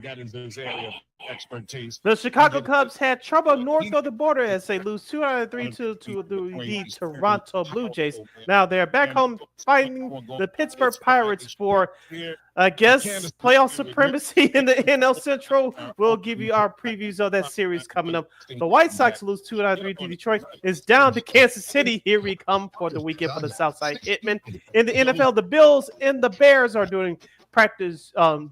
got in this area of expertise. The Chicago Cubs had trouble north of the border as they lose 2 out of 3 to the Toronto Blue Jays. Now they're back home fighting the Pittsburgh Pirates for, I guess, playoff supremacy in the NL Central. We'll give you our previews of that series coming up. The White Sox lose 2 out of 3 to Detroit. It's down to Kansas City. Here we come for the weekend for the Southside Hitmen. In the NFL, the Bills and the Bears are doing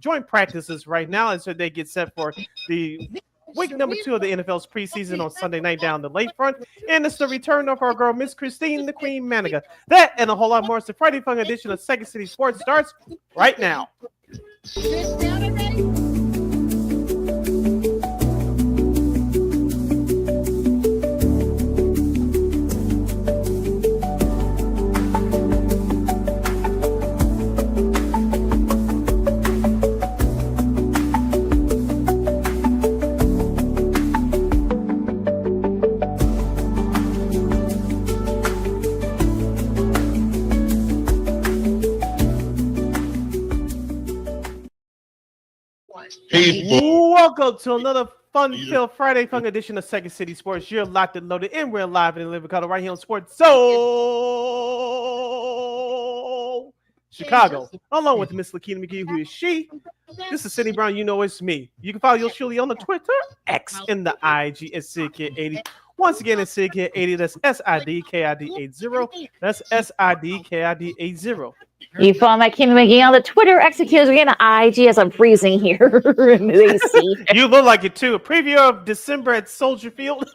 joint practices right now, and so they get set for the week number 2 of the NFL's preseason on Sunday night down the lakefront. And it's the return of our girl, Miss Christine, the Queen Manika. That and a whole lot more. It's the Friday Fun edition of Second City Sports starts right now. Welcome to another fun-filled Friday Fun edition of Second City Sports. You're locked and loaded, and we're live in the living color right here on Sports So Chicago, along with Miss LaKeena McGee, who is she. This is Sidney Brown. You know it's me. You can follow yours truly on the Twitter, X, and the IG at SidKid80. Once again, it's SidKid80. That's SIDKID80. That's SIDKID80. You follow my Kim McGee on the Twitter, executors again, IG as I'm freezing here in the AC. You look like it too. A preview of December at Soldier Field.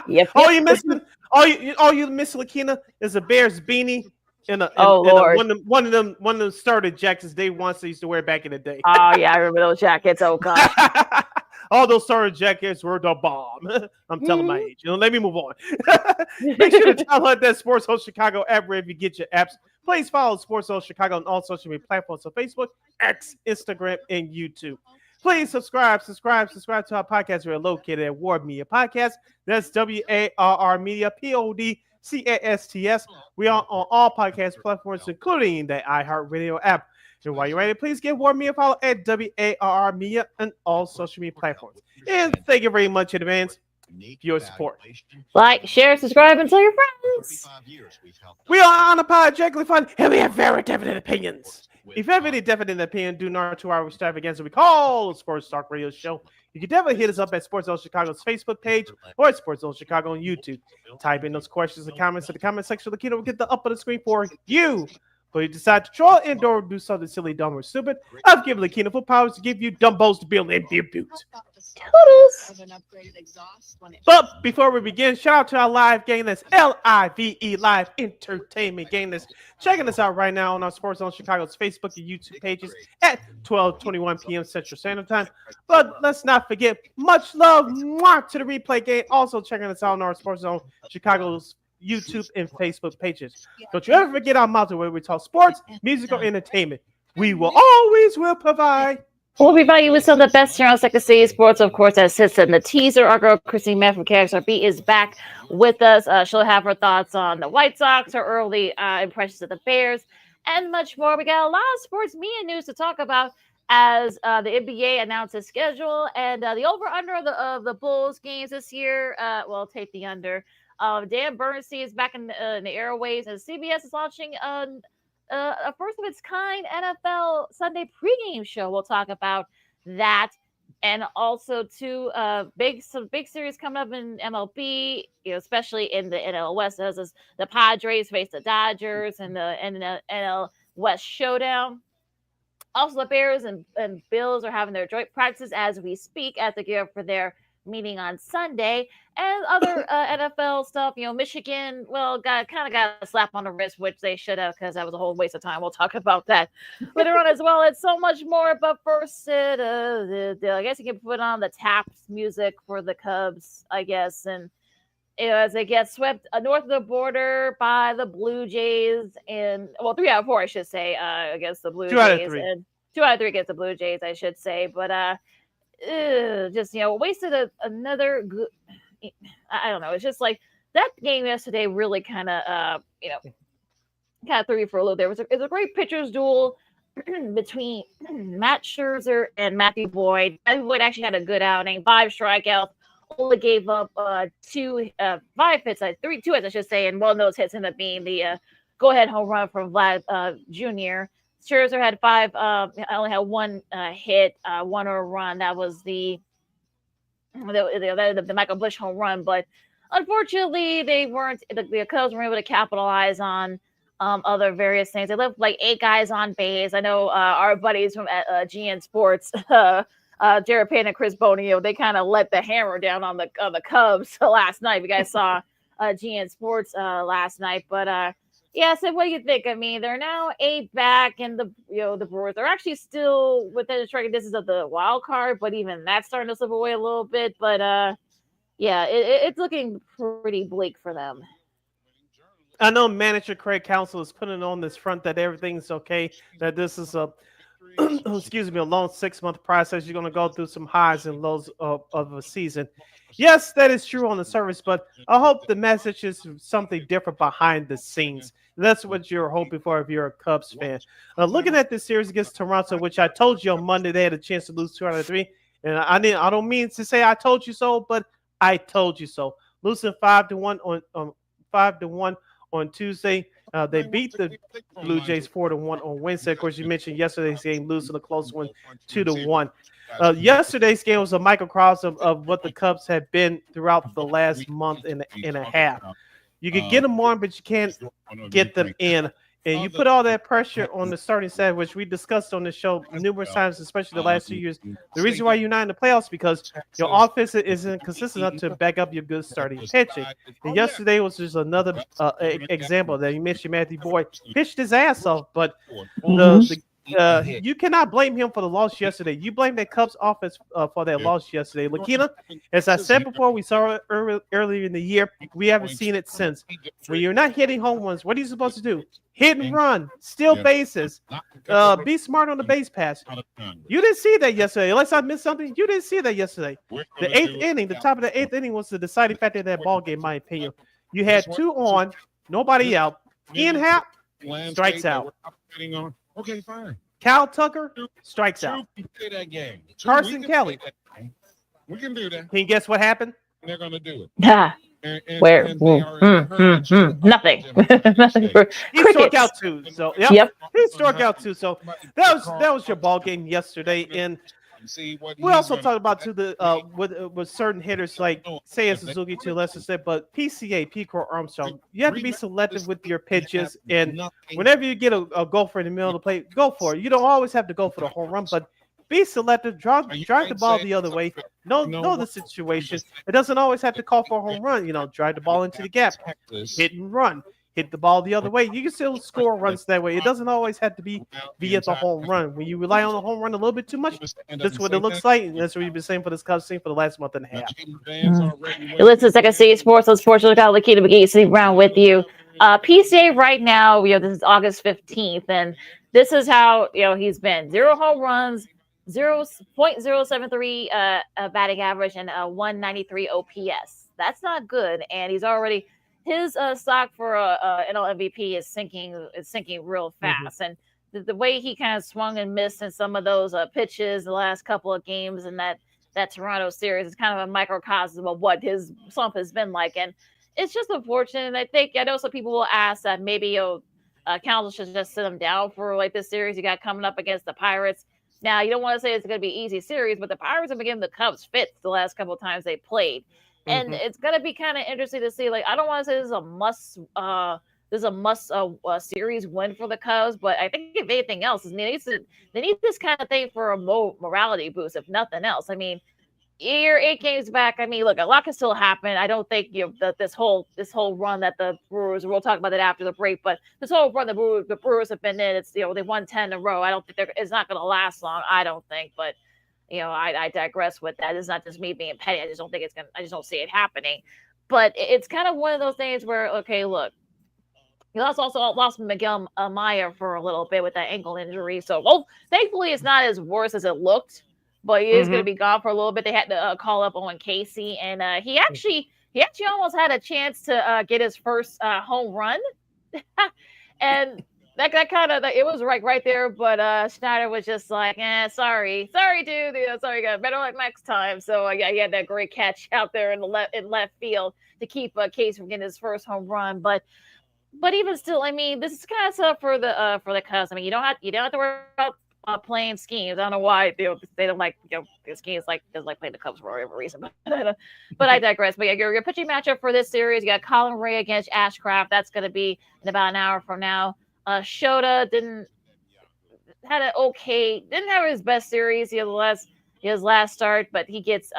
Yep. All you missing, all you miss, LaKeena, is a Bears beanie and one of them starter jackets they once used to wear back in the day. Oh yeah, I remember those jackets. Oh gosh. All those starter jackets were the bomb. I'm telling my age. Let me move on. Make sure to download that Sports Zone Chicago app wherever you get your apps. Please follow Sports Zone Chicago on all social media platforms on Facebook, X, Instagram, and YouTube. Please subscribe to our podcast. We're located at Ward Media Podcast. That's WARR Media, PODCASTS. We are on all podcast platforms, including the iHeartRadio app. And while you're ready, please give Ward Media a follow at WARR Media on all social media platforms. And thank you very much in advance for your support. Like, share, subscribe, and tell your friends. We are unapologetically fun, and we have very definite opinions. If you have any definite opinion, do not 2 hour staff against what we call a Sports Talk Radio Show. You can definitely hit us up at Sports Zone Chicago's Facebook page or at Sports Zone Chicago on YouTube. Type in those questions and comments in the comment section. LaKeena will get the up on the screen for you. But you decide to troll indoor or do something silly, dumb, or stupid, I've given LaKeena full powers to give you dumbos to build and debut. But before we begin, shout out to our live game. That's LIVE Live Entertainment game. That's checking us out right now on our Sports Zone Chicago's Facebook and YouTube pages at 12:21 p.m. Central Standard Time. But let's not forget, much love to the replay game. Also checking us out on our Sports Zone Chicago's YouTube and Facebook pages. Don't you ever forget our motto where we talk sports, music, or entertainment. We will provide. We'll provide you with some of the best here on Second City Sports, of course, as sits in the teaser. Our girl, Christine Mann from KXRB, is back with us. She'll have her thoughts on the White Sox, her early impressions of the Bears, and much more. We got a lot of sports media news to talk about as the NBA announced its schedule and the over-under of the Bulls games this year. Well, take the under. Dan Bernstein is back in the airways, and CBS is launching a first of its kind NFL Sunday pregame show. We'll talk about that, and also some big series coming up in MLB. Especially in the NL West, as the Padres face the Dodgers and the NL West showdown. Also, the Bears and Bills are having their joint practices as we speak as they gear up for their meeting on Sunday, and other NFL stuff. Michigan, got a slap on the wrist, which they should have, because that was a whole waste of time. We'll talk about that later on as well. It's so much more, but first, I guess you can put on the taps music for the Cubs, I guess, and as they get swept north of the border by the Blue Jays, and 3 out of 4, I should say, against the Blue Jays, 2 out of 3 against the Blue Jays, I should say, but wasted another good. I don't know. It's just like that game yesterday really kind of threw me for a loop. It was a great pitchers duel. between Matt Scherzer and Matthew Boyd. Matthew Boyd actually had a good outing, 5 strikeouts, only gave up 5 hits, 2 hits, I should say, and one of those hits ended up being the go-ahead home run from Vlad Jr. Scherzer had 5. I only had 1 hit, 1 run. That was the Michael Busch home run, but unfortunately, the Cubs weren't able to capitalize on other various things. They left like 8 guys on base. I know our buddies from GN Sports, Jared Payne and Chris Bonio, they kind of let the hammer down on the Cubs last night. You guys saw GN Sports last night, but yeah. So what do you think? I mean, they're now 8 back, and the Brewers are actually still within striking distance of the wild card, but even that's starting to slip away a little bit. But yeah, it's looking pretty bleak for them. I know manager Craig Counsell is putting on this front that everything's okay, that this is a excuse me, a long 6-month process. You're going to go through some highs and lows of a season. Yes, that is true on the surface, but I hope the message is something different behind the scenes. That's what you're hoping for if you're a Cubs fan. Looking at this series against Toronto, which I told you on Monday they had a chance to lose 2 out of 3, and I don't mean to say I told you so, but I told you so. Losing 5-1 on Tuesday. They beat the Blue Jays 4-1 on Wednesday. Of course, you mentioned yesterday's game, losing a close one 2-1. Yesterday's game was a microcosm of what the Cubs have been throughout the last month and a half. You can get them on, but you can't get them in. And you put all that pressure on the starting staff, which we discussed on the show numerous times, especially the last 2 years. The reason why you're not in the playoffs is because your offense isn't consistent enough to back up your good starting pitching. And yesterday was just another example that you mentioned. Matthew Boyd pitched his ass off, but you cannot blame him for the loss yesterday. You blame that Cubs offense for that loss yesterday. LaKeena, as I said before, we saw it earlier in the year. We haven't seen it since. When you're not hitting home runs, what are you supposed to do? Hit and run, steal bases, be smart on the base pass. You didn't see that yesterday. Unless I missed something, you didn't see that yesterday. The 8th inning, the top of the 8th inning was the deciding factor of that ball game, in my opinion. You had 2 on, nobody out. Ian Happ strikes out. Okay, fine. Kyle Tucker strikes out. Carson Kelly. We can do that. Can you guess what happened? They're going to do it. Yeah. Where? Nothing. He struck out 2. So yep. He struck out 2. So that was your ball game yesterday. And we also talked about with certain hitters like Seiya Suzuki to a lesser extent, but PCA, Pico Armstrong, you have to be selective with your pitches. And whenever you get a gopher in the middle of the plate, go for it. You don't always have to go for the home run, but be selective, drive the ball the other way. Know the situation. It doesn't always have to call for a home run. Drive the ball into the gap, hit and run, hit the ball the other way. You can still score runs that way. It doesn't always have to be via the home run. When you rely on the home run a little bit too much, that's what it looks like. And that's what you've been saying for this Cubs team for the last month and a half. Listen, Second City Sports on Sports Lookout. LaKeena McGee sitting around with you. PCA right now, this is August 15th, and this is how he's been: 0 home runs, 0.073 batting average, and 193 OPS. That's not good, and he's already his stock for NL MVP is sinking real fast. And the way he kind of swung and missed in some of those pitches the last couple of games in that Toronto series is kind of a microcosm of what his slump has been like. And it's just unfortunate. And I know some people will ask that maybe Counsell should just sit him down for like this series you got coming up against the Pirates. Now, you don't want to say it's going to be an easy series, but the Pirates have been giving the Cubs fits the last couple of times they played. And it's going to be kind of interesting to see. Like, I don't want to say this is a must series win for the Cubs, but I think if anything else, they need this kind of thing for a morality boost, if nothing else. I mean, you're 8 games back. I mean, look, a lot can still happen. I don't think this whole run that the Brewers, we'll talk about it after the break, but this whole run the Brewers have been in, it's they won 10 in a row. I don't think it's not going to last long. I don't think, but I digress with that. It's not just me being petty. I just don't think it's gonna. I just don't see it happening. But it's kind of one of those things where, okay, look, he also lost Miguel Meyer for a little bit with that ankle injury. So, well, thankfully, it's not as worse as it looked. But he is going to be gone for a little bit. They had to call up Owen Casey, and he actually almost had a chance to get his first home run. And that kind of it was right there, but Schneider was just like, sorry, dude, sorry, guys, better luck next time. So he had that great catch out there in left field to keep Case from getting his first home run. But even still, I mean, this is kind of tough for the Cubs. I mean, you don't have to worry about playing schemes. I don't know why they don't like the schemes doesn't like playing the Cubs for whatever reason. But I digress. But your pitching matchup for this series, you got Colin Ray against Ashcraft. That's going to be in about an hour from now. Shota didn't have his best series. His last start, but he gets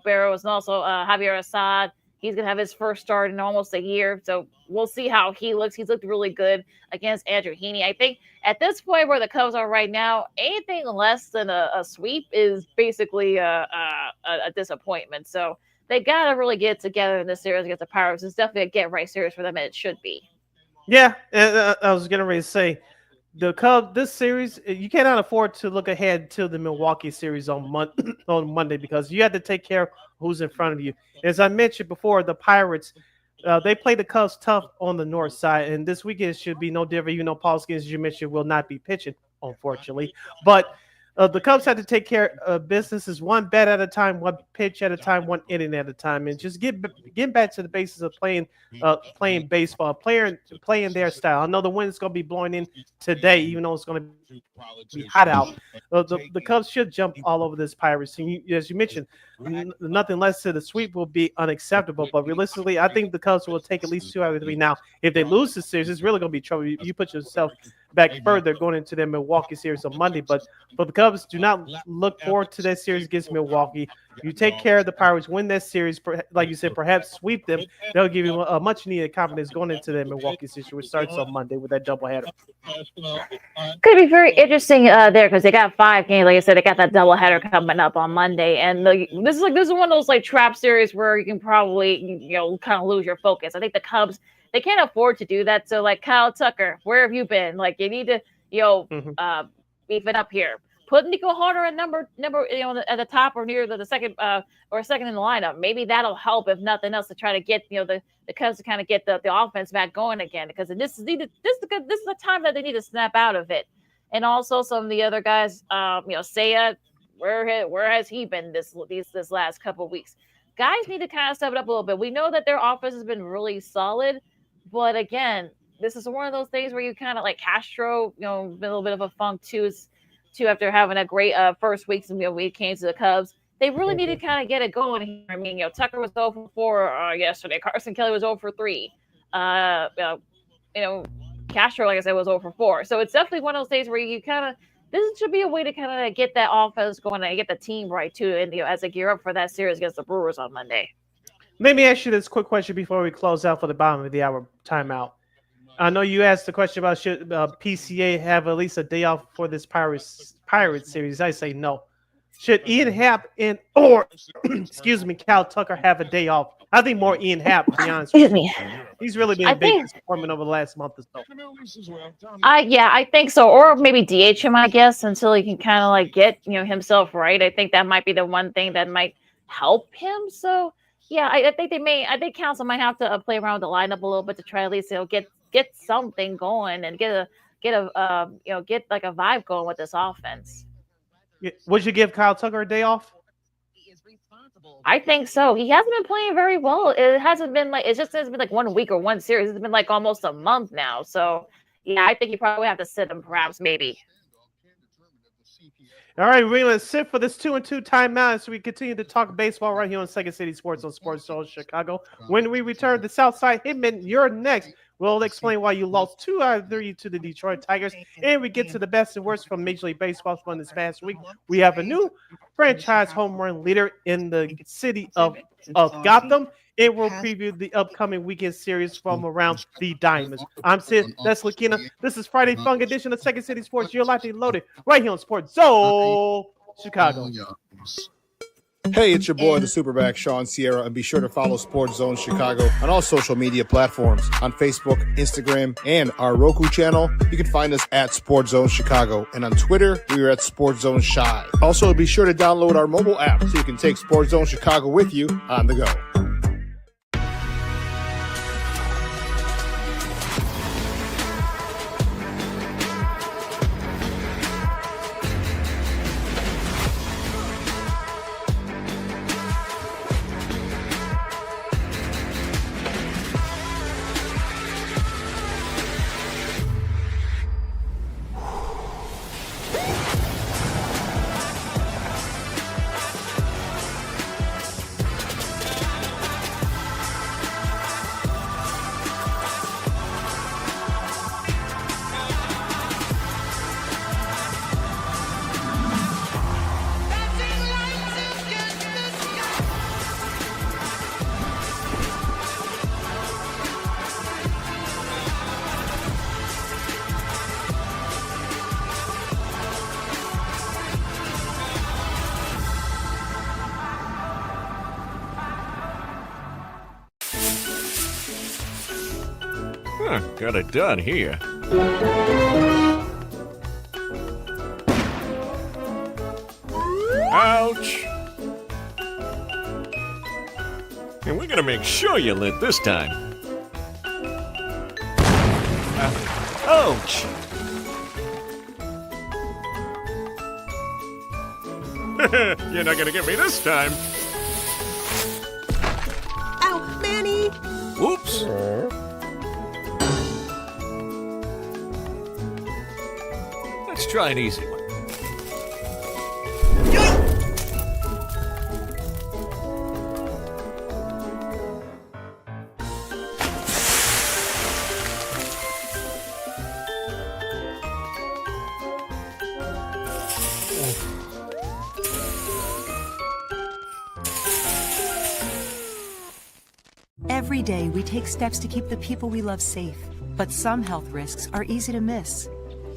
Barrows and also Javier Assad. He's going to have his first start in almost a year. So we'll see how he looks. He's looked really good against Andrew Heaney. I think at this point where the Cubs are right now, anything less than a sweep is basically a disappointment. So they got to really get together in this series against the Pirates. It's definitely a get-right series for them, and it should be. Yeah, I was getting ready to say, the Cubs, this series, you cannot afford to look ahead to the Milwaukee series on Monday because you have to take care of who's in front of you. As I mentioned before, the Pirates, they play the Cubs tough on the north side, and this weekend should be no different. You know, Paul Skeens, as you mentioned, will not be pitching, unfortunately. But the Cubs have to take care of businesses one bat at a time, one pitch at a time, one inning at a time, and just get back to the basis of playing baseball, playing their style. I know the wind's going to be blowing in today, even though it's going to be hot out. The Cubs should jump all over this Pirates team. As you mentioned, nothing less to the sweep will be unacceptable. But realistically, I think the Cubs will take at least 2 out of 3. Now, if they lose the series, it's really going to be trouble. You put yourself back further going into their Milwaukee series on Monday. But for the Cubs, do not look forward to that series against Milwaukee. You take care of the Pirates, win that series, like you said, perhaps sweep them. They'll give you a much-needed confidence going into that Milwaukee series, which starts on Monday with that doubleheader. Could be very interesting there because they got 5 games. Like I said, they got that doubleheader coming up on Monday, and this is one of those trap series where you can probably kind of lose your focus. I think the Cubs, they can't afford to do that. So Kyle Tucker, where have you been? You need to beef it up here. Put Nico Harder at number at the top or near the second or second in the lineup. Maybe that'll help, if nothing else, to try to get the Cubs to kind of get the offense back going again. Because this is the time that they need to snap out of it. And also some of the other guys, Seiya, where has he been this last couple of weeks? Guys need to kind of step it up a little bit. We know that their offense has been really solid, but again, this is one of those things where you kind of Castro, a little bit of a funk too after having a great first weeks when he came to the Cubs. They really need to kind of get it going here. I mean, Tucker was 0 for 4 yesterday. Carson Kelly was 0 for 3. Castro, like I said, was 0 for 4. So it's definitely one of those days where you this should be a way to kind of get that offense going and get the team right too, and as they gear up for that series against the Brewers on Monday. Let me ask you this quick question before we close out for the bottom of the hour timeout. I know you asked the question about should PCA have at least a day off for this Pirates series. I say no. Should Ian Happ or Cal Tucker have a day off? I think more Ian Happ, to be honest. Excuse me. He's really been a big disappointment over the last month or so. I think so. Or maybe DH him, I guess, until he can kind of get himself right. I think that might be the one thing that might help him. So yeah, I think Council might have to play around with the lineup a little bit to try at least get something going and get a vibe going with this offense. Would you give Kyle Tucker a day off? I think so. He hasn't been playing very well. It hasn't been it just hasn't been 1 week or one series. It's been almost a month now. So yeah, I think you probably have to sit him, perhaps, maybe. All right, we're going to sit for this 2-2 timeout so we continue to talk baseball right here on Second City Sports on Sports Zone Chicago. When we return, the Southside Hitmen, you're next. We'll explain why you lost 2 out of 3 to the Detroit Tigers. And we get to the best and worst from Major League Baseball from this past week. We have a new franchise home run leader in the city of Gotham. And we'll preview the upcoming weekend series from around the Diamonds. I'm Sid. That's LaKeena. This is Friday Funk edition of Second City Sports. You're live and loaded right here on Sports Zone Chicago. Hey, it's your boy, the Superback, Sean Sierra, and be sure to follow Sports Zone Chicago on all social media platforms, on Facebook, Instagram, and our Roku channel. You can find us at Sports Zone Chicago, and on Twitter, we are at Sports Zone Shy. Also, be sure to download our mobile app so you can take Sports Zone Chicago with you on the go. Got it done here. Ouch! And we're gonna make sure you lit this time. Ouch! You're not gonna get me this time. Ow, Manny! Whoops! Let's try an easy one. Every day, we take steps to keep the people we love safe, but some health risks are easy to miss.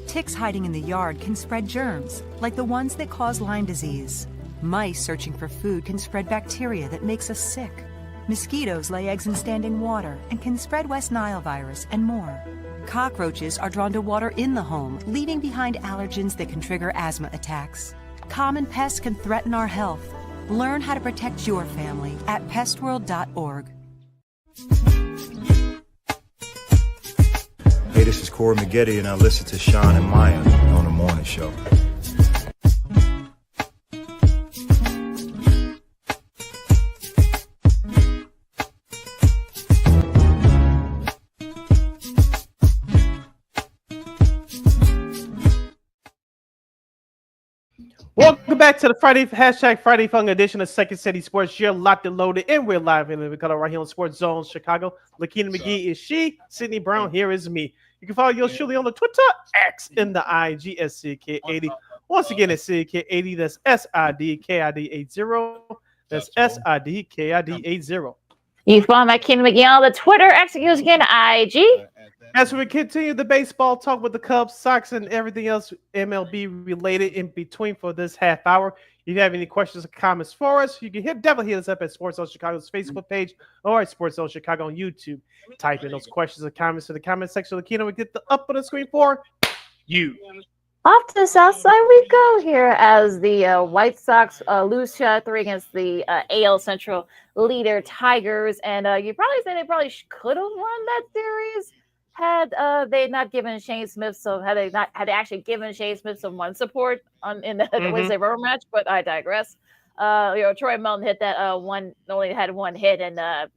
Ticks hiding in the yard can spread germs, like the ones that cause Lyme disease. Mice searching for food can spread bacteria that makes us sick. Mosquitoes lay eggs in standing water and can spread West Nile virus and more. Cockroaches are drawn to water in the home, leaving behind allergens that can trigger asthma attacks. Common pests can threaten our health. Learn how to protect your family at pestworld.org. Hey, this is Corey McGee, and I listen to Sean and Maya on the morning show. Welcome back to the Friday Fun edition of Second City Sports. You're locked and loaded, and we're live in the color right here on Sports Zone Chicago. LaKeena McGee is she. Sidney Brown here is me. You can follow yours truly on the Twitter, X, and the IG at CK80. Once again, it's CK80. That's SIDKID80. That's SIDKID80. You follow my King McGee on the Twitter, X, again, IG. As we continue the baseball talk with the Cubs, Sox, and everything else MLB related in between for this half hour. If you have any questions or comments for us, you can definitely hit us up at Sports Zone Chicago's Facebook page or at Sports Zone Chicago on YouTube. Type in those questions or comments in the comment section of the keynote. We get the up on the screen for you. Off to the south side we go here as the White Sox lose 2-3 against the AL Central leader Tigers. And you probably say they probably could have won that series had they not given Shane Smith had they actually given Shane Smith some run support in the Wednesday rubber match. But I digress. Troy Melton hit that only had one hit, and that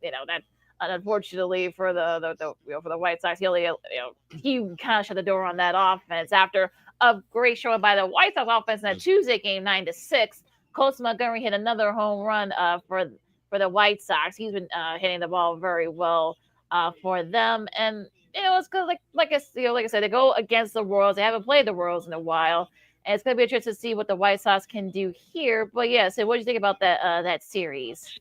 unfortunately for the White Sox, he kind of shut the door on that offense after a great showing by the White Sox offense in that Tuesday game, 9-6. Colson Montgomery hit another home run for the White Sox. He's been hitting the ball very well for them, and it's good. Like I said, they go against the Royals. They haven't played the Royals in a while, and it's going to be interesting to see what the White Sox can do here. But yeah, so what do you think about that series?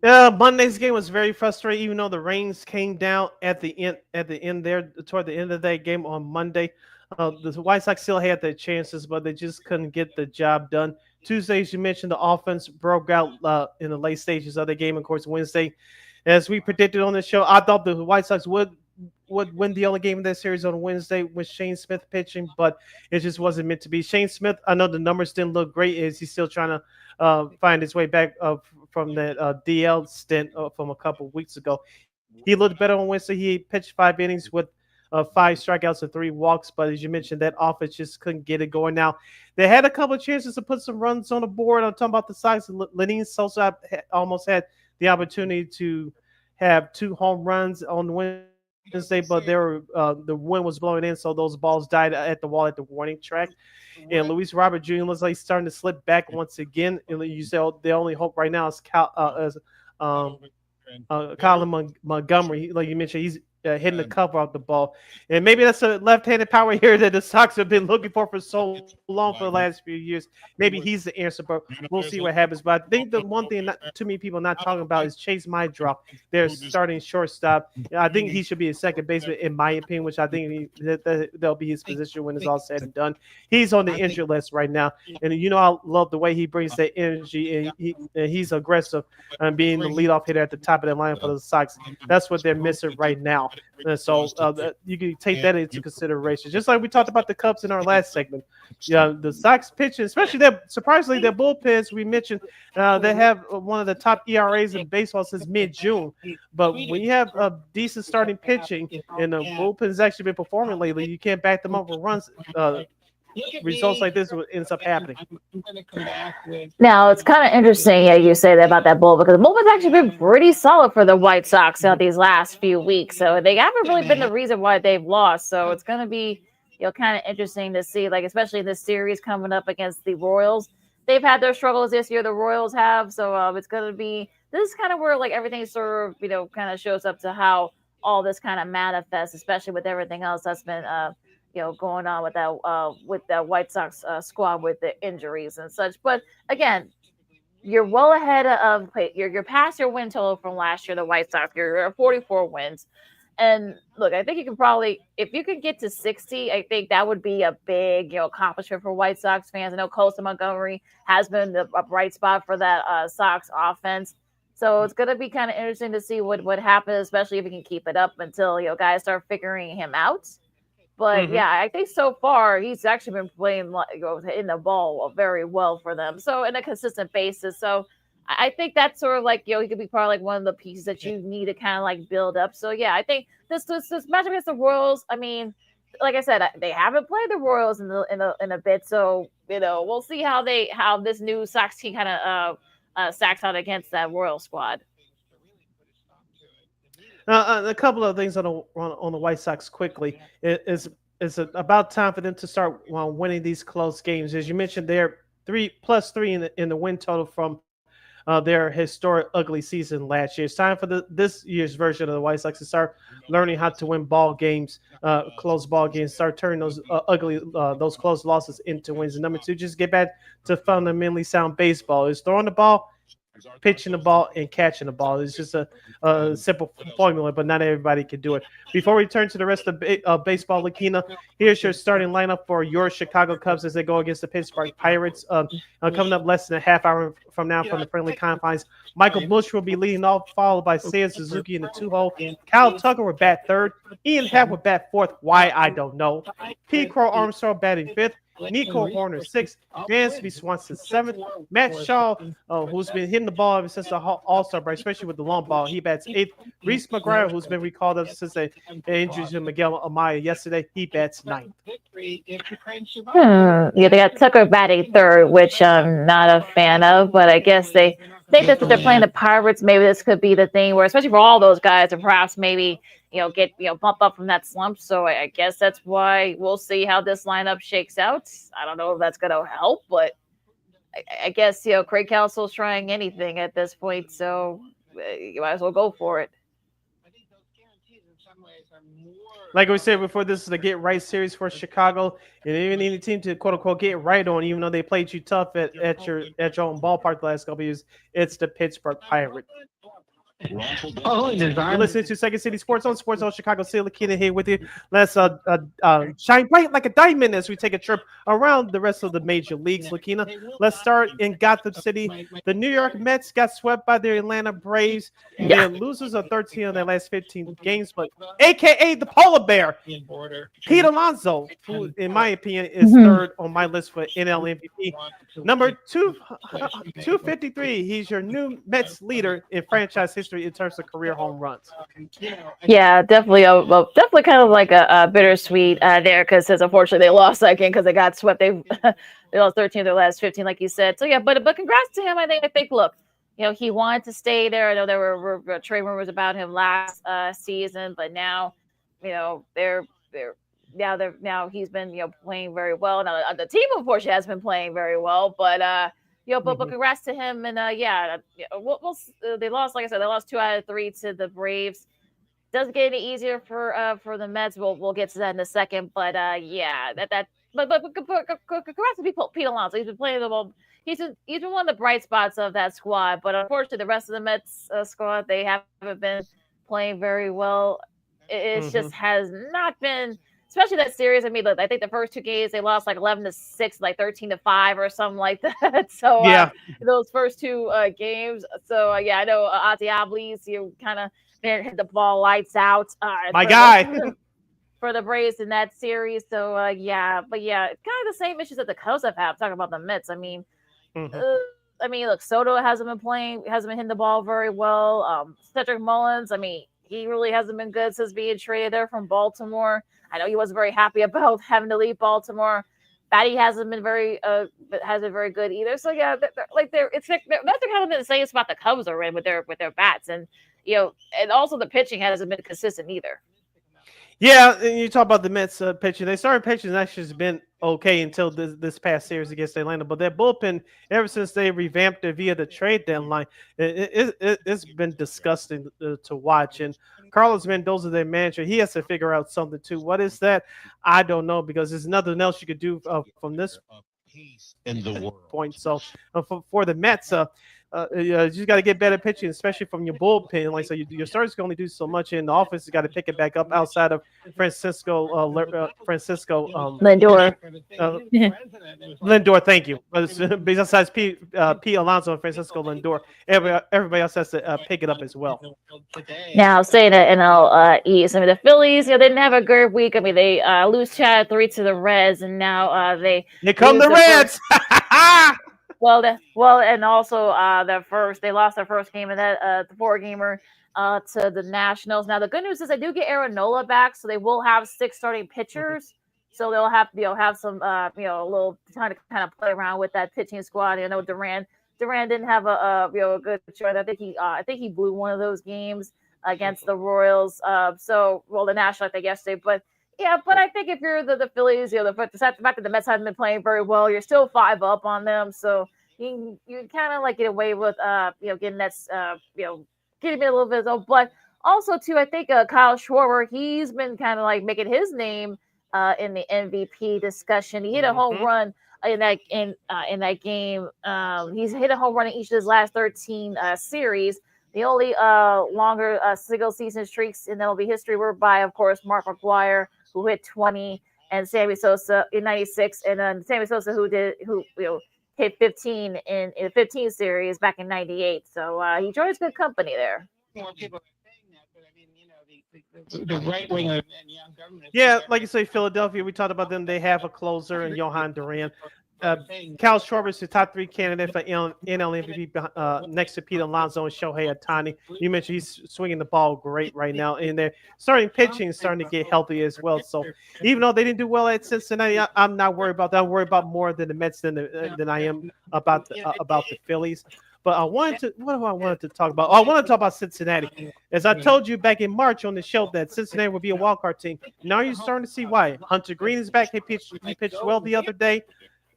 Yeah, Monday's game was very frustrating, even though the rains came down at the end there toward the end of that game on Monday. The White Sox still had their chances, but they just couldn't get the job done. Tuesday, as you mentioned, the offense broke out in the late stages of the game. Of course, Wednesday, as we predicted on the show, I thought the White Sox would win the only game of that series on Wednesday with Shane Smith pitching, but it just wasn't meant to be. Shane Smith, I know the numbers didn't look great as he's still trying to find his way back from that DL stint from a couple of weeks ago. He looked better on Wednesday. He pitched 5 innings with 5 strikeouts and 3 walks, but as you mentioned, that offense just couldn't get it going. Now, they had a couple of chances to put some runs on the board. I'm talking about the Sox. Lenyn Sosa almost had the opportunity to have 2 home runs on Wednesday, but the wind was blowing in, so those balls died at the wall at the warning track. And Luis Robert Jr. looks like he's starting to slip back once again. And you say the only hope right now is Colin Montgomery. Like you mentioned, he's hitting the cover off the ball. And maybe that's a left-handed power here that the Sox have been looking for so long for the last few years. Maybe he's the answer, but we'll see what happens. But I think the one thing too many people not talking about is Chase Mydrop. They're starting shortstop. I think he should be a second baseman, in my opinion, which I think that'll be his position when it's all said and done. He's on the injured list right now. And I love the way he brings that energy, and he's aggressive and being the leadoff hitter at the top of the line for the Sox. That's what they're missing right now. And so you can take that into consideration. Just like we talked about the Cubs in our last segment. Yeah, the Sox pitching, especially surprisingly their bullpens. We mentioned they have one of the top ERAs in baseball since mid-June. But when you have a decent starting pitching and the bullpen's actually been performing lately, you can't back them up with runs. Results like this ends up happening. Now it's kind of interesting, yeah, you say that about that bull because the bullpen's actually been pretty solid for the White Sox these last few weeks. So they haven't really been the reason why they've lost. So it's going to be, kind of interesting to see, like especially this series coming up against the Royals. They've had their struggles this year. The Royals have, so it's going to be. This is kind of where like everything sort of kind of shows up to how all this kind of manifests, especially with everything else that's been going on with that White Sox squad with the injuries and such. But again, you're well ahead of you're past your win total from last year. The White Sox, you're at 44 wins, and look, I think you can probably, if you could get to 60, I think that would be a big accomplishment for White Sox fans. I know Colson Montgomery has been a bright spot for that Sox offense. So it's going to be kind of interesting to see what happens, especially if he can keep it up until guys start figuring him out. But yeah, I think so far he's actually been playing in the ball very well for them. So in a consistent basis. So I think that's sort of like he could be probably like one of the pieces that you need to kind of like build up. So yeah, I think this match against the Royals. I mean, like I said, they haven't played the Royals in a bit. So we'll see how this new Sox team kind of sacks out against that Royal squad. A couple of things on the White Sox quickly. It's about time for them to start winning these close games. As you mentioned, they're +3 in the win total from their historic ugly season last year. It's time for this year's version of the White Sox to start learning how to win ball games, close ball games, start turning those those close losses into wins. And number two, just get back to fundamentally sound baseball. It's throwing the ball, pitching the ball, and catching the ball. It's just a simple formula, but not everybody can do it. Before we turn to the rest of baseball, LaKeena, here's your starting lineup for your Chicago Cubs as they go against the Pittsburgh Pirates. Coming up less than a half hour from now from the friendly confines, Michael Busch will be leading off, followed by Seiya Suzuki in the 2-hole. Kyle Tucker will bat third. Ian Happ will bat fourth. Why, I don't know. P. Crow Armstrong batting fifth. Nico Horner 6th, Dansby Swanson 7th, Matt Shaw, who's been hitting the ball ever since the All-Star break, especially with the long ball, he bats 8th. Reese McGuire, who's been recalled up since they injured to Miguel Amaya yesterday, he bats 9th. Yeah, they got Tucker batting third, which I'm not a fan of, but I guess they think that they're playing the Pirates. Maybe this could be the thing where, especially for all those guys, and perhaps maybe get bump up from that slump. So I guess that's why we'll see how this lineup shakes out. I don't know if that's going to help, but I guess Craig Counsell's trying anything at this point, so you might as well go for it. Like we said before, this is the get right series for Chicago, and even any team to quote unquote get right on, even though they played you tough at your own ballpark the last couple of years, it's the Pittsburgh Pirates. You're listening to Second City Sports Zone Chicago City. LaKeena here with you. Let's shine bright like a diamond as we take a trip around the rest of the major leagues. LaKeena, let's start in Gotham City. The New York Mets got swept by the Atlanta Braves. They're losers of 13 of their last 15 games, but AKA the polar bear, Pete Alonso, who in my opinion is third on my list for NL MVP. Number 253. He's your new Mets leader in franchise history in terms of career home runs. Yeah, definitely. Definitely kind of like a bittersweet there because unfortunately they lost that game because they got swept. They lost 13 of their last 15, like you said. So yeah, but congrats to him. I think look, he wanted to stay there. I know there were trade rumors about him last season, but now now he's been playing very well. Now the team unfortunately has been playing very well, but. But congrats to him, and they lost. Like I said, they lost 2 out of 3 to the Braves. Doesn't get any easier for the Mets. We'll get to that in a second, but but congrats to Pete Alonso. He's been playing the ball. He's been one of the bright spots of that squad, but unfortunately, the rest of the Mets squad they haven't been playing very well. It just has not been. Especially that series. I mean, look, I think the first 2 games they lost like 11-6, like 13-5 or something like that. So those first 2 games. So I know Ozzy Oblise, kind of and hit the ball lights out. My guy. For the Braves in that series. So kind of the same issues that the Cubs have had. Talking about the Mets. Look, Soto hasn't been hitting the ball very well. Cedric Mullins, he really hasn't been good since being traded there from Baltimore. I know he wasn't very happy about having to leave Baltimore. Batty hasn't been very good either. So yeah, they're kind of the same about the Cubs already with their bats, and and also the pitching hasn't been consistent either. Yeah, and you talk about the Mets pitching. They started pitching and actually has been okay until this past series against Atlanta. But their bullpen, ever since they revamped it via the trade deadline, it's been disgusting to watch. And Carlos Mendoza, their manager, he has to figure out something too. What is that? I don't know, because there's nothing else you could do from this in the world point. So for the Mets, you just got to get better pitching, especially from your bullpen. Like so, your starters can only do so much, and the offense has got to pick it back up outside of Francisco Lindor. Lindor, thank you. Besides P. Alonso and Francisco Lindor, everybody else has to pick it up as well. Now, saying that NL East, the Phillies, they didn't have a good week. They lose 2-3 to the Reds, and now they come the Reds. And also they lost their first game in that the 4-gamer to the Nationals. Now the good news is they do get Aaron Nola back, so they will have 6 starting pitchers. So they'll have some a little time to kind of play around with that pitching squad. I know Duran didn't have a good showing. I think he blew one of those games against the Royals. The Nationals I think yesterday, but. Yeah, but I think if you're the Phillies, the fact that the Mets haven't been playing very well, you're still 5 up on them, so you kind of get away with getting that getting a little bit of. But also too, I think Kyle Schwarber, he's been kind of making his name in the MVP discussion. He hit a home run in that game. He's hit a home run in each of his last 13 series. The only longer single season streaks in MLB history were by, of course, Mark McGwire, who hit 20, and Sammy Sosa in 96, and then Sammy Sosa who hit 15 in the 15 series back in 98. So he joins good company there. More people are saying that, but the right wing and young government. Yeah, like you say, Philadelphia. We talked about them. They have a closer in Johan Duran. Kyle Schwarber is the top 3 candidate for NL MVP next to Pete Alonso and Shohei Ohtani. You mentioned he's swinging the ball great right now, and their starting pitching is starting to get healthy as well. So even though they didn't do well at Cincinnati, I'm not worried about that. I'm worried about more than the Mets than I am about the Phillies. But what do I wanted to talk about? I want to talk about Cincinnati. As I told you back in March on the show that Cincinnati would be a wildcard team. Now you're starting to see why. Hunter Green is back. He pitched well the other day.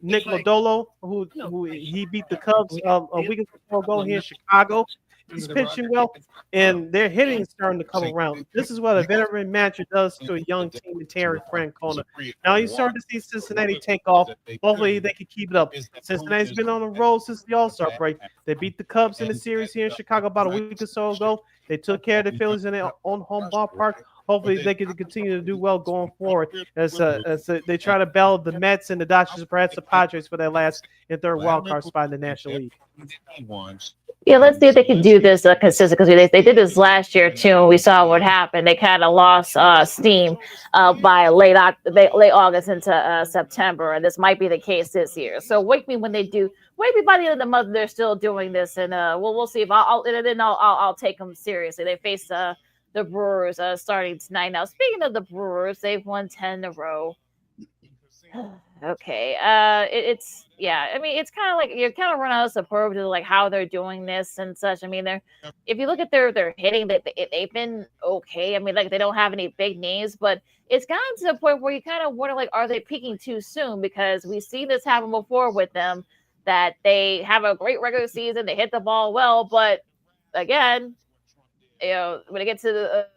Nick Lodolo, who he beat the Cubs a week ago here in Chicago. He's pitching well, and their hitting is starting to come around. This is what a veteran manager does to a young team in Terry Francona. Now you're starting to see Cincinnati take off. Hopefully they can keep it up. Cincinnati's been on the road since the All-Star break. They beat the Cubs in the series here in Chicago about a week or so ago. They took care of the Phillies in their own home ballpark. Hopefully they can continue to do well going forward as they try to battle the Mets and the Dodgers, perhaps the Padres for their last and third wild card spot in the National League. Yeah, let's see if they can do this consistent, because they did this last year too, and we saw what happened. They kind of lost steam by late August into September, and this might be the case this year. So wake me when they do. Wake me by the end of the month. They're still doing this, and we'll see if I'll take them seriously. They face the Brewers starting tonight. Now, speaking of the Brewers, they've won 10 in a row. Okay. It's kind of you're kind of run out of superb to how they're doing this and such. If you look at their hitting, they've been okay. They don't have any big names, but it's gotten to the point where you kind of wonder, are they peaking too soon? Because we've seen this happen before with them, that they have a great regular season, they hit the ball well, but again, when it gets to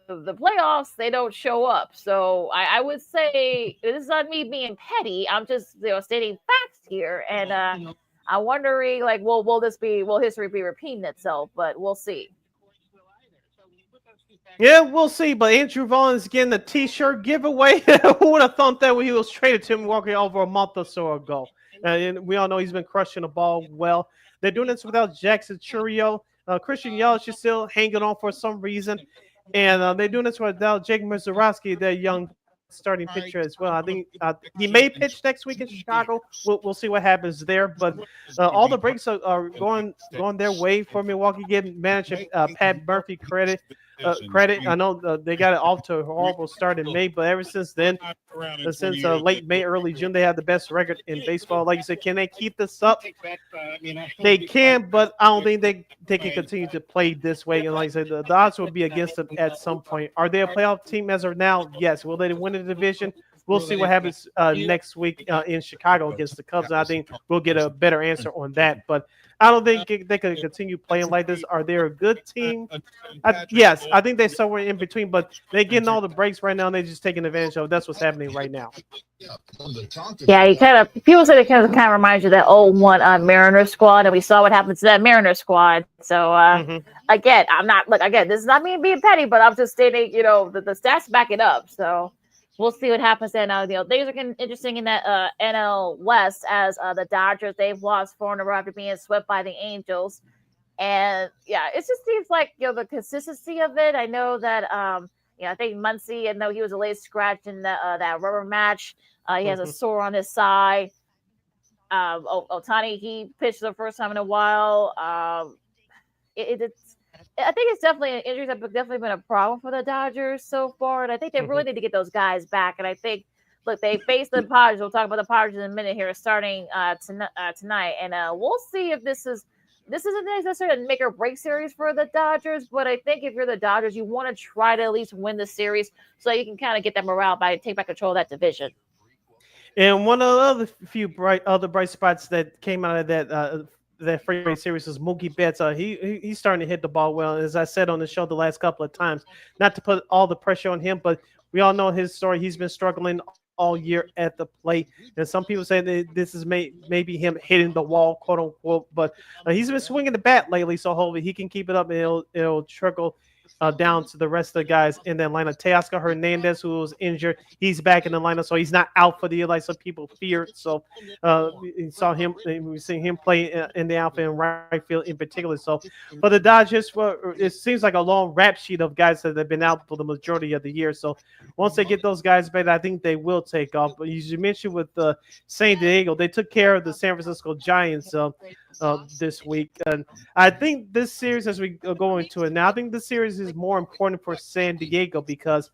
the playoffs, they don't show up. So I would say this is not me being petty. I'm just stating facts here, and I'm wondering will history be repeating itself? But we'll see. Yeah, we'll see. But Andrew Vaughn is getting the T-shirt giveaway. Who would have thought that when he was traded to Milwaukee over a month or so ago? And we all know he's been crushing the ball well. They're doing this without Jackson Chourio. Christian Yelich is still hanging on for some reason. And they're doing this without Jake Mazeroski, their young starting pitcher as well. I think he may pitch next week in Chicago. We'll see what happens there. But all the breaks are going their way for Milwaukee. Giving manager Pat Murphy credit. I know they got it off to a horrible start in May, but ever since then, since late May, early June, they have the best record in baseball. Like you said, can they keep this up? They can, but I don't think they can continue to play this way. And like I said, the odds will be against them at some point. Are they a playoff team as of now? Yes. Will they win the division? We'll see what happens next week in Chicago against the Cubs. And I think we'll get a better answer on that. But I don't think they can continue playing like this. Are they a good team? Yes, I think they're somewhere in between, but they're getting all the breaks right now, and they're just taking advantage of it. That's what's happening right now. Yeah, people say it kind of reminds you of that old one Mariners squad, and we saw what happened to that Mariners squad. So again, this is not me being petty, but I'm just stating, the stats back it up. So we'll see what happens then. Things are getting interesting in that NL West as the Dodgers, they've lost 4 in a row after being swept by the Angels. And yeah, it just seems like, the consistency of it. I know that, I think Muncy, and though he was a late scratch in that rubber match, he has a sore on his side. Otani, he pitched the first time in a while. I think it's definitely an injury that's definitely been a problem for the Dodgers so far, and I think they really need to get those guys back. And I think, look, they faced the Padres. We'll talk about the Padres in a minute here, starting tonight, and we'll see if this isn't necessarily a make or break series for the Dodgers. But I think if you're the Dodgers, you want to try to at least win the series so you can kind of get that morale by take back control of that division. And one of the other few bright spots that came out of that freeway series is Mookie Betts. He's starting to hit the ball well. As I said on the show the last couple of times, not to put all the pressure on him, but we all know his story. He's been struggling all year at the plate, and some people say that this is maybe him hitting the wall, quote unquote. But he's been swinging the bat lately, so hopefully he can keep it up, and it'll trickle down to the rest of the guys in that lineup. Teoscar Hernandez, who was injured, he's back in the lineup, so he's not out for the year like some people feared. So we've seen him play in the outfield and right field in particular. So for the Dodgers, it seems like a long rap sheet of guys that have been out for the majority of the year. So once they get those guys back, I think they will take off. But as you mentioned with San Diego, they took care of the San Francisco Giants this week. And I think this series, as we go into it now, I think this series is more important for San Diego because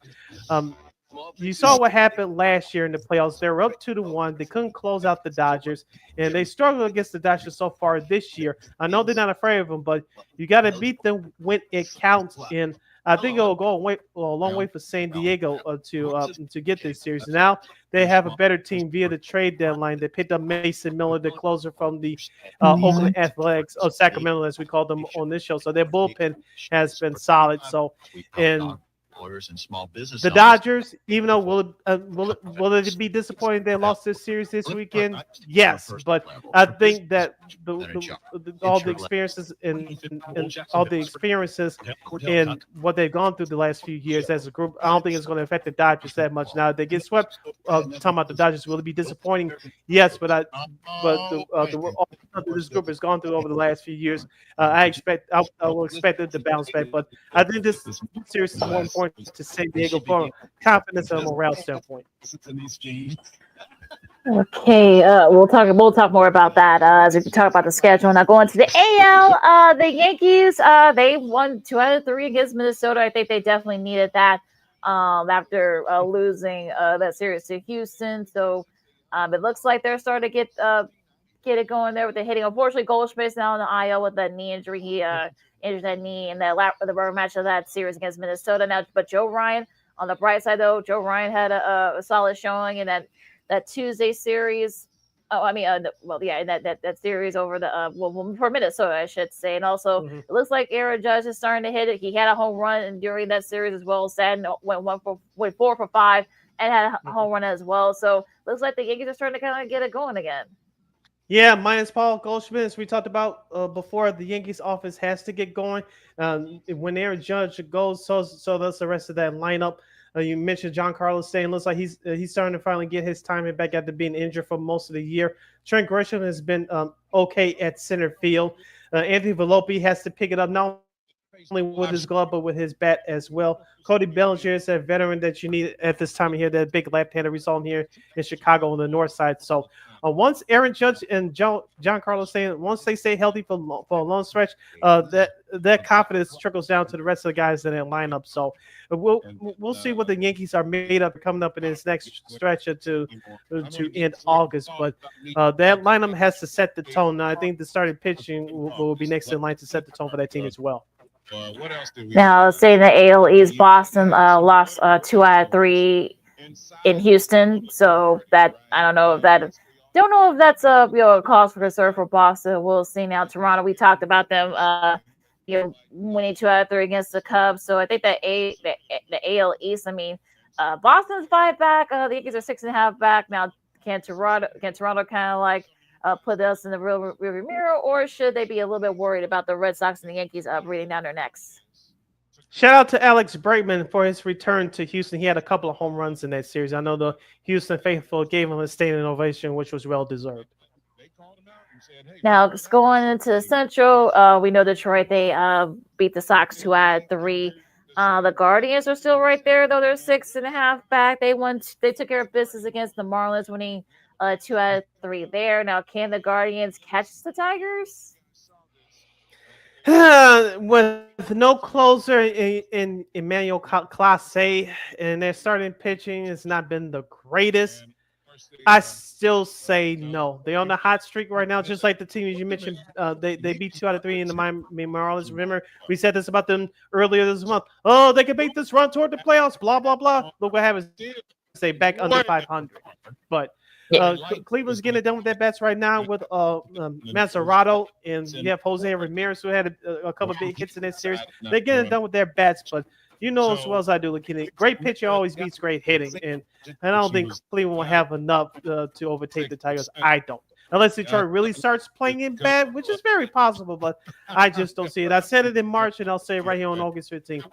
you saw what happened last year in the playoffs. They were up 2-1. They couldn't close out the Dodgers, and they struggled against the Dodgers so far this year. I know they're not afraid of them, but you got to beat them when it counts. And I think it'll go a long way for San Diego to get this series. Now they have a better team via the trade deadline. They picked up Mason Miller, the closer from the Oakland Athletics of Sacramento, as we call them on this show. So their bullpen has been solid. So, and and small business the Dodgers, even though will it be disappointing they lost this series this weekend? Yes, but I think that all the experiences and what they've gone through the last few years as a group, I don't think it's going to affect the Dodgers that much. Now if they get swept, talking about the Dodgers, will it be disappointing? Yes, but this group has gone through over the last few years, I will expect it to bounce back. But I think this series is more important to San Diego from confidence and morale standpoint. Okay, we'll talk more about that as we talk about the schedule. Now going to the AL, the Yankees, they won 2 out of 3 against Minnesota. I think they definitely needed that after losing that series to Houston. So it looks like they're starting to get it going there with the hitting. Unfortunately, Goldschmidt's now in the IL with that knee injury. He injured that knee in the rubber match of that series against Minnesota. Now, but Joe Ryan, on the bright side though, Joe Ryan had a solid showing in that Tuesday series. In that series over for Minnesota, I should say. And also, It looks like Aaron Judge is starting to hit it. He had a home run during that series as well. Sadden went 4 for 5 and had a home run as well. So looks like the Yankees are starting to kind of get it going again. Yeah, minus Paul Goldschmidt, as we talked about before, the Yankees offense has to get going. When Aaron Judge goes, so does the rest of that lineup. You mentioned John Carlos saying looks like he's starting to finally get his timing back after being injured for most of the year. Trent Grisham has been okay at center field. Anthony Volpe has to pick it up. Not only with his glove, but with his bat as well. Cody Bellinger is a veteran that you need at this time of year, that big left-hander we saw him here in Chicago on the north side. So once Aaron Judge and John Carlos saying once they stay healthy for a long stretch, that confidence trickles down to the rest of the guys in that lineup. So we'll see what the Yankees are made up coming up in this next stretch to end August. But that lineup has to set the tone. Now I think the starting pitching will be next in line to set the tone for that team as well. Now, say the AL East, Boston lost 2 out of 3 in Houston, so that I don't know if that's a cause for concern for Boston. We'll see. Now Toronto, we talked about them winning 2 out of 3 against the Cubs, so I think that the AL East. I mean, Boston's 5 back. The Yankees are 6.5 back. Now, can Toronto kind of like put us in the rear mirror, or should they be a little bit worried about the Red Sox and the Yankees breathing down their necks? Shout out to Alex Bregman for his return to Houston. He had a couple of home runs in that series. I know the Houston faithful gave him a standing ovation, which was well deserved. Now, going into the Central, we know Detroit, they beat the Sox 2 out of 3. The Guardians are still right there, though they're 6.5 back. They took care of business against the Marlins, winning 2 out of 3 there. Now, can the Guardians catch the Tigers? With no closer in Emmanuel Clase, and their starting pitching has not been the greatest, I still say no. They're on the hot streak right now, just like the team as you mentioned. They beat 2 out of 3 in the Miami Marlins. Remember, we said this about them earlier this month. Oh, they can make this run toward the playoffs. Blah blah blah. Look what happens. Say back under 500, but. Cleveland's getting it done with their bats right now with Mazzarato, and you have Jose Ramirez, who had a couple of big hits in this series. They're getting it done with their bats, but you know as well as I do, LaKeena, great pitching always beats great hitting, and I don't think Cleveland will have enough to overtake the Tigers. I don't. Unless Detroit really starts playing in bad, which is very possible, but I just don't see it. I said it in March, and I'll say it right here on August 15th.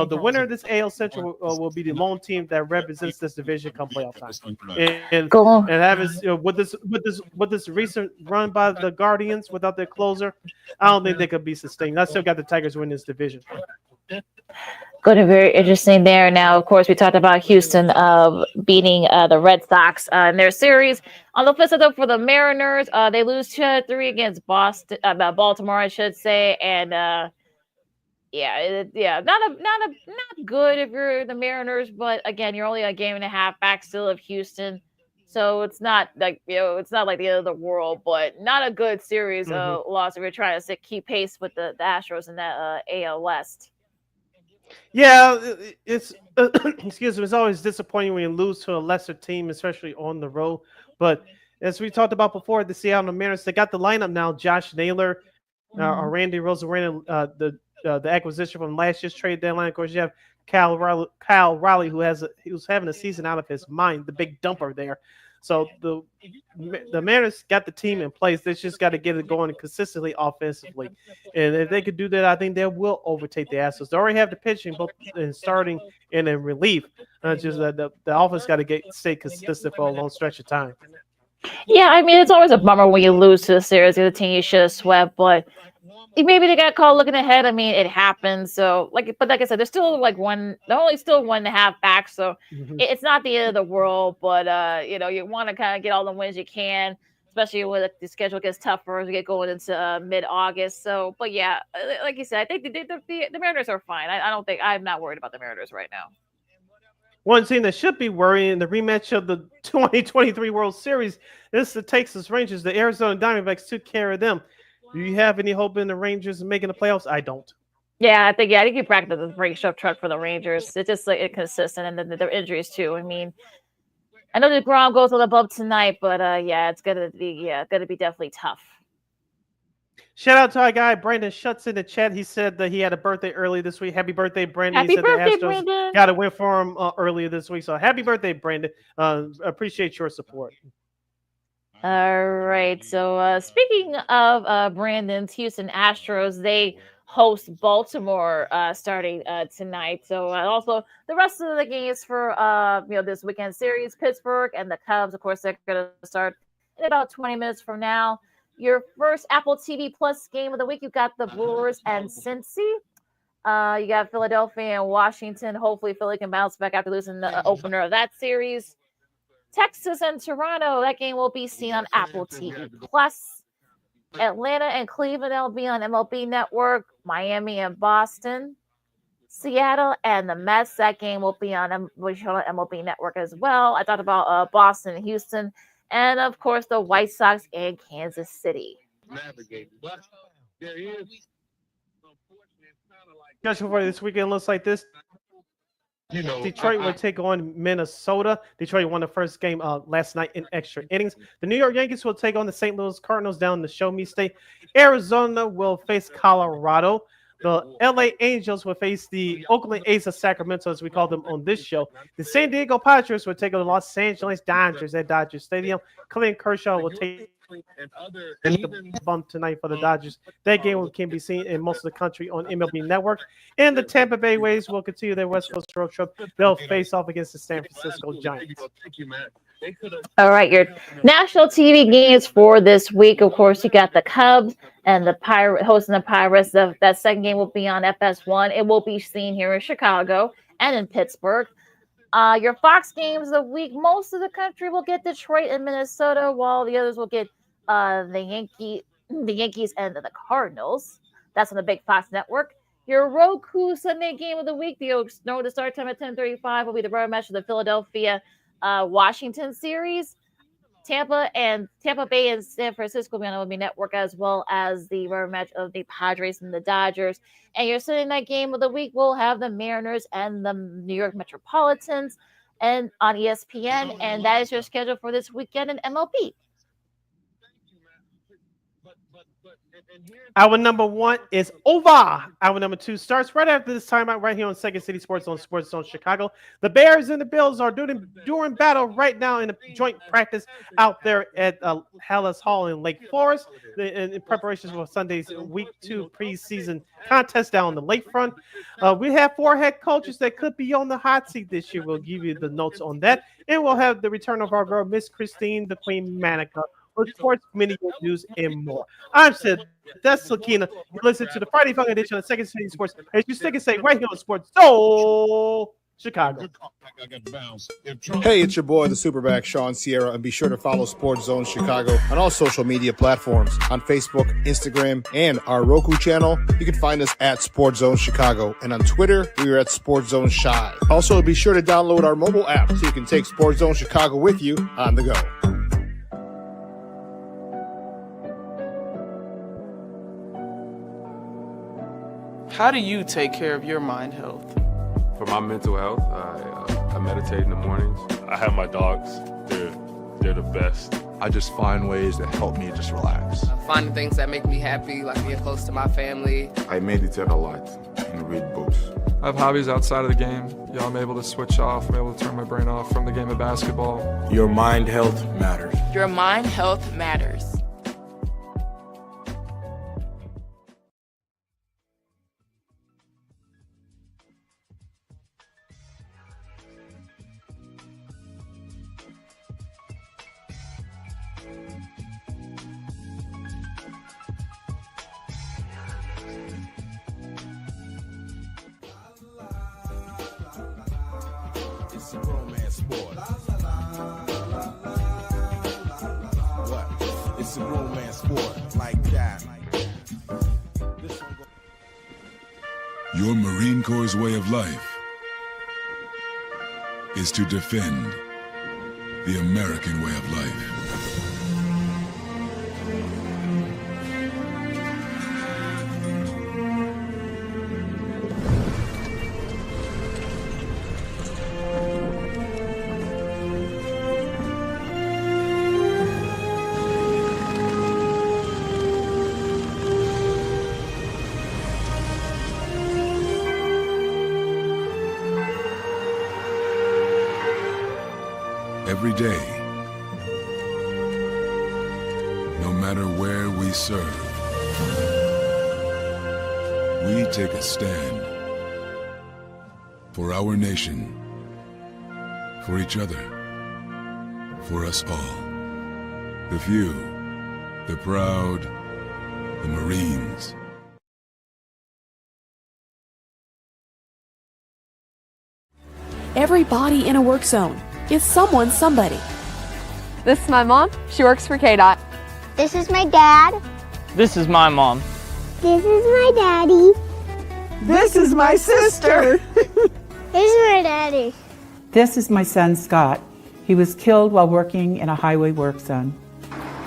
The winner of this AL Central will be the lone team that represents this division come playoff time. And have his, with this recent run by the Guardians without their closer, I don't think they could be sustained. I still got the Tigers winning this division. Going to be very interesting there. Now, of course, we talked about Houston beating the Red Sox in their series. On the flip side, though, for the Mariners, they lose 2 out of 3 against Baltimore, I should say, and not good if you're the Mariners. But again, you're only a game and a half back still of Houston, so it's not like it's not like the end of the world, but not a good series loss if you're trying to keep pace with the Astros in that AL West. Yeah, it's excuse me. It's always disappointing when you lose to a lesser team, especially on the road. But as we talked about before, the Seattle Mariners, they got the lineup now. Josh Naylor, Randy Rosarena, the acquisition from last year's trade deadline. Of course, you have Kyle Riley, who's having a season out of his mind, the big dumper there. So the Mariners got the team in place. They just got to get it going consistently offensively. And if they could do that, I think they will overtake the Astros. They already have the pitching, both in starting and in relief. Just that the offense got to stay consistent for a long stretch of time. Yeah, I mean, it's always a bummer when you lose to the series, the team you should have swept, but maybe they got called looking ahead. I mean, it happens. So, like I said, there's still they're only still 1.5 back. So it's not the end of the world, but you want to kind of get all the wins you can, especially when the schedule gets tougher as we get going into mid-August. So, but yeah, like you said, I think the Mariners are fine. I'm not worried about the Mariners right now. One team that should be worrying, the rematch of the 2023 World Series, this is the Texas Rangers. The Arizona Diamondbacks took care of them. Do you have any hope in the Rangers making the playoffs? I don't. Yeah, I think you practice the brake shop truck for the Rangers. It's just like inconsistent, and then their injuries too. I mean, I know the ground goes on the bump tonight, but it's gonna be definitely tough. Shout out to our guy Brandon Schutz in the chat. He said that he had a birthday early this week. Happy birthday, Brandon! Happy birthday, Brandon! Got a win for him earlier this week. So happy birthday, Brandon! Appreciate your support. All right. So speaking of Brandon's Houston Astros, they host Baltimore starting tonight. So also the rest of the games for this weekend series, Pittsburgh and the Cubs, of course, they're going to start in about 20 minutes from now. Your first Apple TV Plus game of the week, you've got the Brewers and Cincy. You got Philadelphia and Washington. Hopefully, Philly can bounce back after losing the opener of that series. Texas and Toronto. That game will be seen on Apple TV Plus. Atlanta and Cleveland, they'll be on MLB Network. Miami and Boston. Seattle and the Mets, that game will be on MLB Network as well. I talked about Boston and Houston. And, of course, the White Sox and Kansas City. Schedule for this weekend looks like this. Detroit will take on Minnesota. Detroit won the first game last night in extra innings. The New York Yankees will take on the St. Louis Cardinals down in the Show Me State. Arizona will face Colorado. The LA Angels will face the Oakland A's of Sacramento, as we call them on this show. The San Diego Padres will take on the Los Angeles Dodgers at Dodger Stadium. Clayton Kershaw will take the bump tonight for the Dodgers. That game can be seen in most of the country on MLB Network. And the Tampa Bay Rays will continue their West Coast road trip. They'll face off against the San Francisco Giants. All right, your national TV games for this week. Of course, you got the Cubs and the Pirate hosting the Pirates. That second game will be on FS1. It will be seen here in Chicago and in Pittsburgh. Your Fox games of the week, most of the country will get Detroit and Minnesota, while the others will get the Yankees and the Cardinals. That's on the big Fox network. Your Roku Sunday game of the week, the start time at 10:35 will be the rematch of the Philadelphia Washington series. Tampa Bay and San Francisco will be on MLB Network, as well as the rematch of the Padres and the Dodgers. And your Sunday night game of the week will have the Mariners and the New York Metropolitans and on ESPN. And that is your schedule for this weekend in MLB. Our number one is over. Our number two starts right after this timeout right here on Second City Sports on Sports Zone Chicago. The Bears and the Bills are doing battle right now in a joint practice out there at Hallis Hall in Lake Forest in preparations for Sunday's Week 2 preseason contest down on the lakefront. We have 4 head coaches that could be on the hot seat this year. We'll give you the notes on that. And we'll have the return of our girl, Miss Christine, the Queen Manika, for sports, mini news, and more. I'm Sid. That's LaKeena. You listen to the Friday Funk edition of Second City Sports. As you stick and say right here on Sports Soul Chicago. Hey, it's your boy, the Superback, Sean Sierra, and be sure to follow Sports Zone Chicago on all social media platforms on Facebook, Instagram, and our Roku channel. You can find us at Sports Zone Chicago, and on Twitter, we are at Sports Zone Shy. Also, be sure to download our mobile app so you can take Sports Zone Chicago with you on the go. How do you take care of your mind health? For my mental health, I meditate in the mornings. I have my dogs. They're the best. I just find ways that help me just relax. Finding things that make me happy, like being close to my family. I meditate a lot and read books. I have hobbies outside of the game. I'm able to switch off. I'm able to turn my brain off from the game of basketball. Your mind health matters. Your mind health matters. It's a romance sport. What? It's a romance sport like that. Your Marine Corps' way of life is to defend the American way of life. Every day, no matter where we serve, we take a stand for our nation, for each other, for us all. The few, the proud, the Marines. Everybody in a work zone is someone's somebody. This is my mom. She works for KDOT. This is my dad. This is my mom. This is my daddy. This is my sister. This is my daddy. This is my son, Scott. He was killed while working in a highway work zone.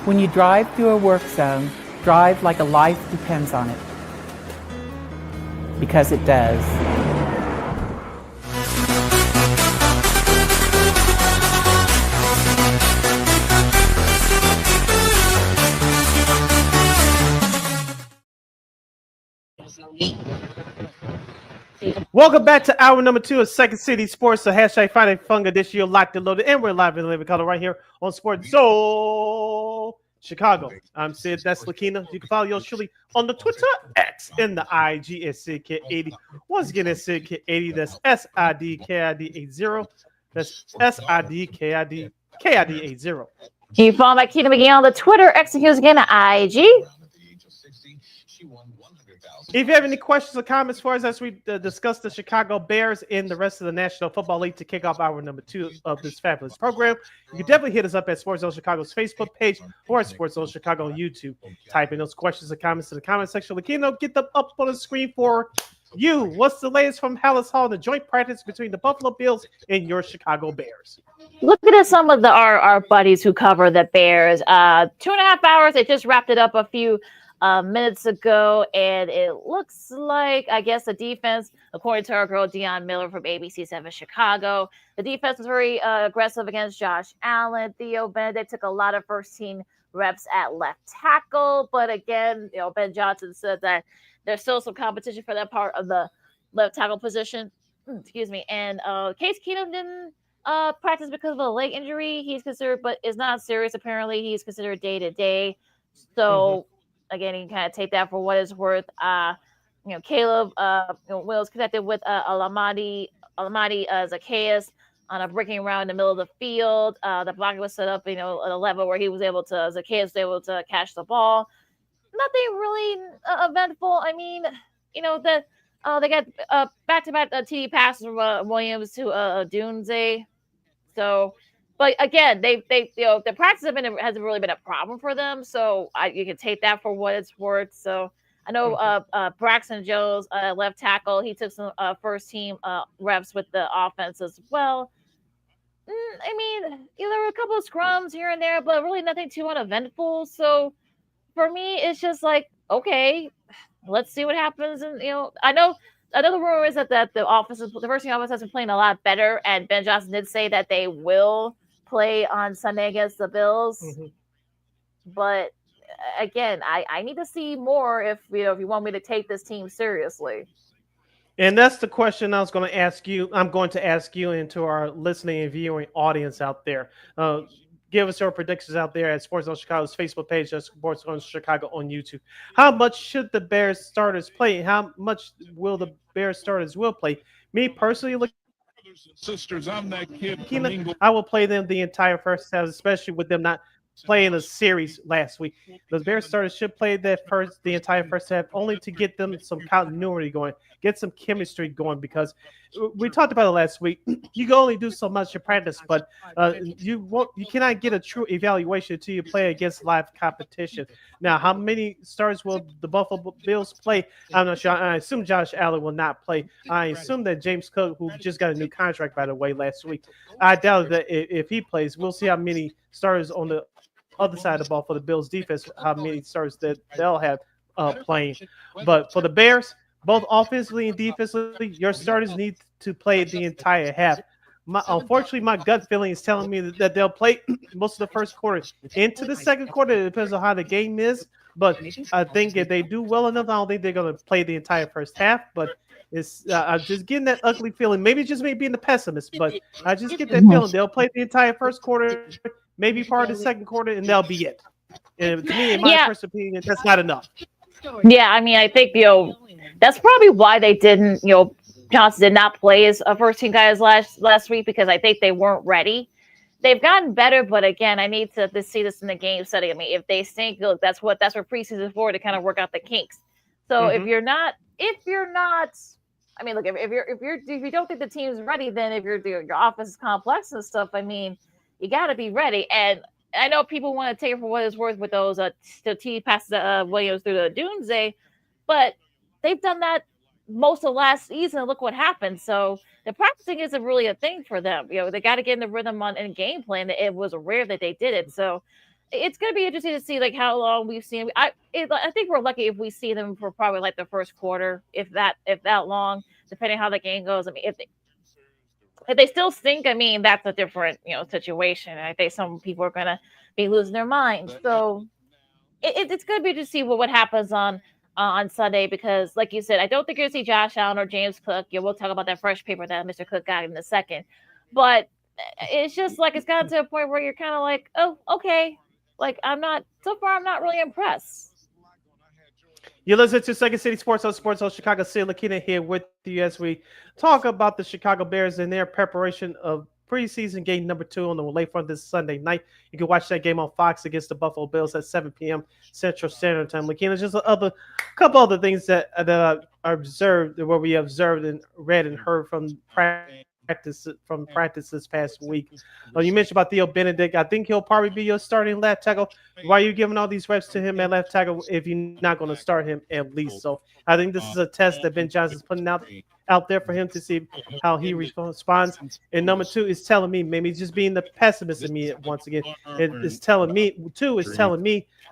When you drive through a work zone, drive like a life depends on it. Because it does. Welcome back to hour number 2 of Second City Sports, the hashtag Friday Fun edition. You're locked and loaded, and we're live in living color right here on Sports Zone Chicago. I'm Sid. That's LaKeena. You can follow yours truly on the Twitter, X, and the IG at SidKid80. Once again, it's SidKid80. That's SIDKID80. That's SIDKID80. You can follow LaKeena McGee on the Twitter, X, and again at IG. If you have any questions or comments for us as we discuss the Chicago Bears and the rest of the National Football League to kick off hour number 2 of this fabulous program, you can definitely hit us up at Sports Zone Chicago's Facebook page or at Sports Zone Chicago on YouTube. Type in those questions or comments in the comment section. LaKeena, get them up on the screen for you. What's the latest from Hallis Hall, the joint practice between the Buffalo Bills and your Chicago Bears? Looking at some of our buddies who cover the Bears, 2.5 hours. They just wrapped it up a few minutes ago, and it looks like, I guess, the defense, according to our girl Dion Miller from ABC7 Chicago, the defense was very aggressive against Josh Allen. Theo Benedict took a lot of first-team reps at left tackle, but again, Ben Johnson said that there's still some competition for that part of the left tackle position. Excuse me. And Case Keenum didn't practice because of a leg injury. He's considered, but is not serious. Apparently, he's considered day-to-day. So. Again, you can kind of take that for what it's worth. Caleb Wills connected with Alamadi Zacchaeus on a breaking around in the middle of the field. The block was set up, at a level where Zacchaeus was able to catch the ball. Nothing really eventful. I mean, they got back-to-back TD passes from Williams to Dunze. So. But again, the practice hasn't really been a problem for them. So you can take that for what it's worth. So I know Braxton Jones, left tackle, he took some first team reps with the offense as well. I mean, there were a couple of scrums here and there, but really nothing too uneventful. So for me, it's just like, okay, let's see what happens. And I know the rumor is that the first team offense has been playing a lot better, and Ben Johnson did say that they will play on Sunday against the Bills. But again, I need to see more if you want me to take this team seriously. And that's the question I was going to ask you. I'm going to ask you and to our listening and viewing audience out there. Give us your predictions out there at Sports Zone Chicago's Facebook page, at Sports Zone Chicago on YouTube. How much should the Bears starters play? How much will the Bears starters play? Me personally, sisters, I'm that kid. I will play them the entire first half, especially with them not playing a series last week. The Bears starters should play the entire first half, only to get them some continuity going, get some chemistry going, because we talked about it last week. You can only do so much in practice, but you cannot get a true evaluation until you play against live competition. Now, how many starters will the Buffalo Bills play? I'm not sure. I assume Josh Allen will not play. I assume that James Cook, who just got a new contract, by the way, last week, I doubt that if he plays, we'll see how many starters on the other side of the ball for the Bills defense, how many starters that they'll have playing. But for the Bears, both offensively and defensively, your starters need to play the entire half. Unfortunately, my gut feeling is telling me that they'll play most of the first quarter into the second quarter. It depends on how the game is. But I think if they do well enough, I don't think they're going to play the entire first half. But it's I'm just getting that ugly feeling. Maybe it's just me being the pessimist, but I just get that feeling they'll play the entire first quarter, maybe part of the second quarter, and that'll be it. And to me, in my personal opinion, that's not enough. Yeah, I mean, I think that's probably why they didn't. Johnson did not play as a first team guys last week, because I think they weren't ready. They've gotten better, but again, I need to see this in the game setting. I mean, if they stink, look, that's what preseason is for, to kind of work out the kinks. So if you're not, I mean, look, if you don't think the team's ready, then if your offense is complex and stuff, I mean, you got to be ready. And I know people want to take it for what it's worth with those the T passes Williams through the Doomsday, but they've done that most of last season. Look what happened. So the practicing isn't really a thing for them. They got to get in the rhythm and game plan. It was rare that they did it. So it's going to be interesting to see like how long we've seen. I think we're lucky if we see them for probably like the first quarter, if that long, depending how the game goes. I mean, if they still stink, I mean, that's a different situation. I think some people are going to be losing their minds. So it's going to be to see what happens on Sunday, because like you said, I don't think you're going to see Josh Allen or James Cook. We'll talk about that fresh paper that Mr. Cook got in a second. But it's just like it's gotten to a point where you're kind of like, oh, okay. Like, I'm not really impressed. You listen to Second City Sports on Chicago City. LaKeena here with you as we talk about the Chicago Bears and their preparation of preseason game number 2 on the lakefront this Sunday night. You can watch that game on Fox against the Buffalo Bills at 7 p.m. Central Standard Time. LaKeena, just a couple other things that I observed, where we observed and read and heard from practice this past week. You mentioned about Theo Benedict. I think he'll probably be your starting left tackle. Why are you giving all these reps to him at left tackle if you're not going to start him at least? So I think this is a test that Ben Johnson's putting out there for him to see how he responds. And number 2 is telling me, maybe just being the pessimist in me once again. It's telling me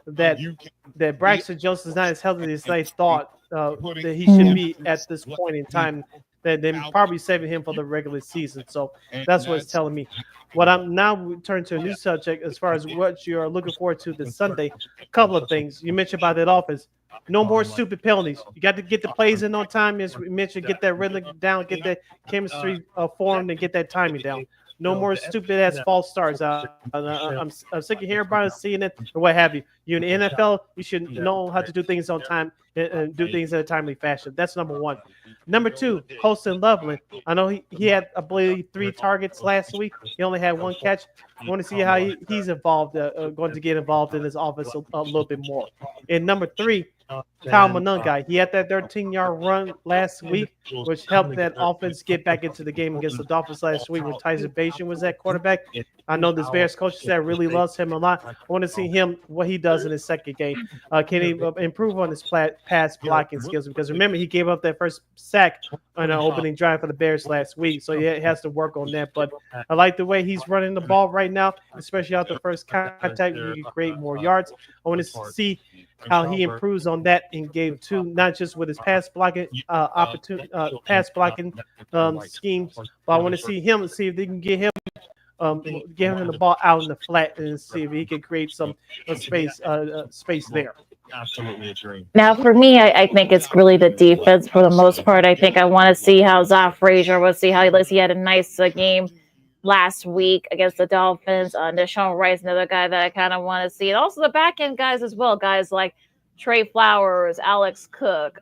that Braxton Jones is not as healthy as I thought that he should be at this point in time. That they're probably saving him for the regular season. So that's what it's telling me. What I'm now turn to a new subject as far as what you are looking forward to this Sunday. A couple of things. You mentioned about that offense. No more stupid penalties. You got to get the plays in on time. As we mentioned, get that rhythm down, get that chemistry formed, and get that timing down. No more stupid ass false starts. I'm sick of hearing about it, seeing it, or what have you. You in the NFL, you should know how to do things on time and do things in a timely fashion. That's number 1. Number 2, Colston Loveland. I know he had, I believe, 3 targets last week. He only had 1 catch. I want to see how he's involved, going to get involved in his offense a little bit more. And number 3, Kyle Manika. He had that 13-yard run last week, which helped that offense get back into the game against the Dolphins last week when Tyson Bagent was at quarterback. I know this Bears coach that really loves him a lot. I want to see him, what he does in his second game. Can he improve on his pass blocking skills? Because remember, he gave up that first sack on an opening drive for the Bears last week, so he has to work on that. But I like the way he's running the ball right now, especially out the first contact. You can create more yards. I want to see how he improves on that in game 2, not just with his pass blocking schemes, but I want to see if they can get him the ball out in the flat and see if he can create some space there. Absolutely agree. Now, for me, I think it's really the defense for the most part. I think I want to see how Zach Frazier will see how he looks. He had a nice game last week against the Dolphins. Deshaun Wright's another guy that I kind of want to see. And also the back end guys as well. Guys like Trey Flowers, Alex Cook,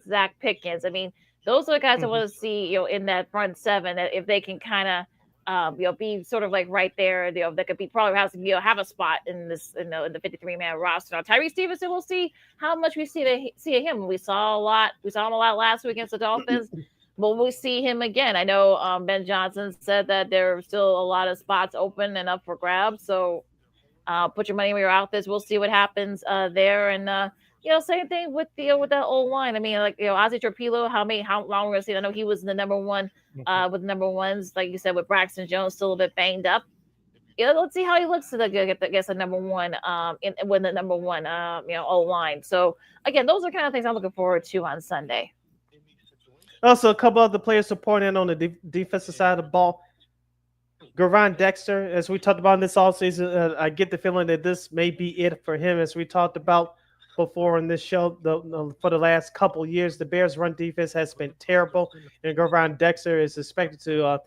Zach Pickens. I mean, those are the guys I want to see, in that front 7, that if they can kind of be sort of like right there, that could be probably have a spot in this, in the 53-man roster. Now, Tyree Stevenson, we'll see how much we see him. We saw him a lot last week against the Dolphins. But we'll see him again. I know Ben Johnson said that there are still a lot of spots open and up for grabs. So put your money where your mouth is. We'll see what happens there. And same thing with the old line. I mean, like Ozzie Trapilo, how long we're gonna see? I know he was the number 1 with the number 1s, like you said, with Braxton Jones still a bit banged up. Let's see how he looks against the number 1 with the number 1 old line. So again, those are kind of things I'm looking forward to on Sunday. Also, a couple other players to point in on the defensive side of the ball. Gervon Dexter, as we talked about in this offseason, I get the feeling that this may be it for him. As we talked about before in this show, for the last couple years, the Bears' run defense has been terrible, and Gervon Dexter is expected to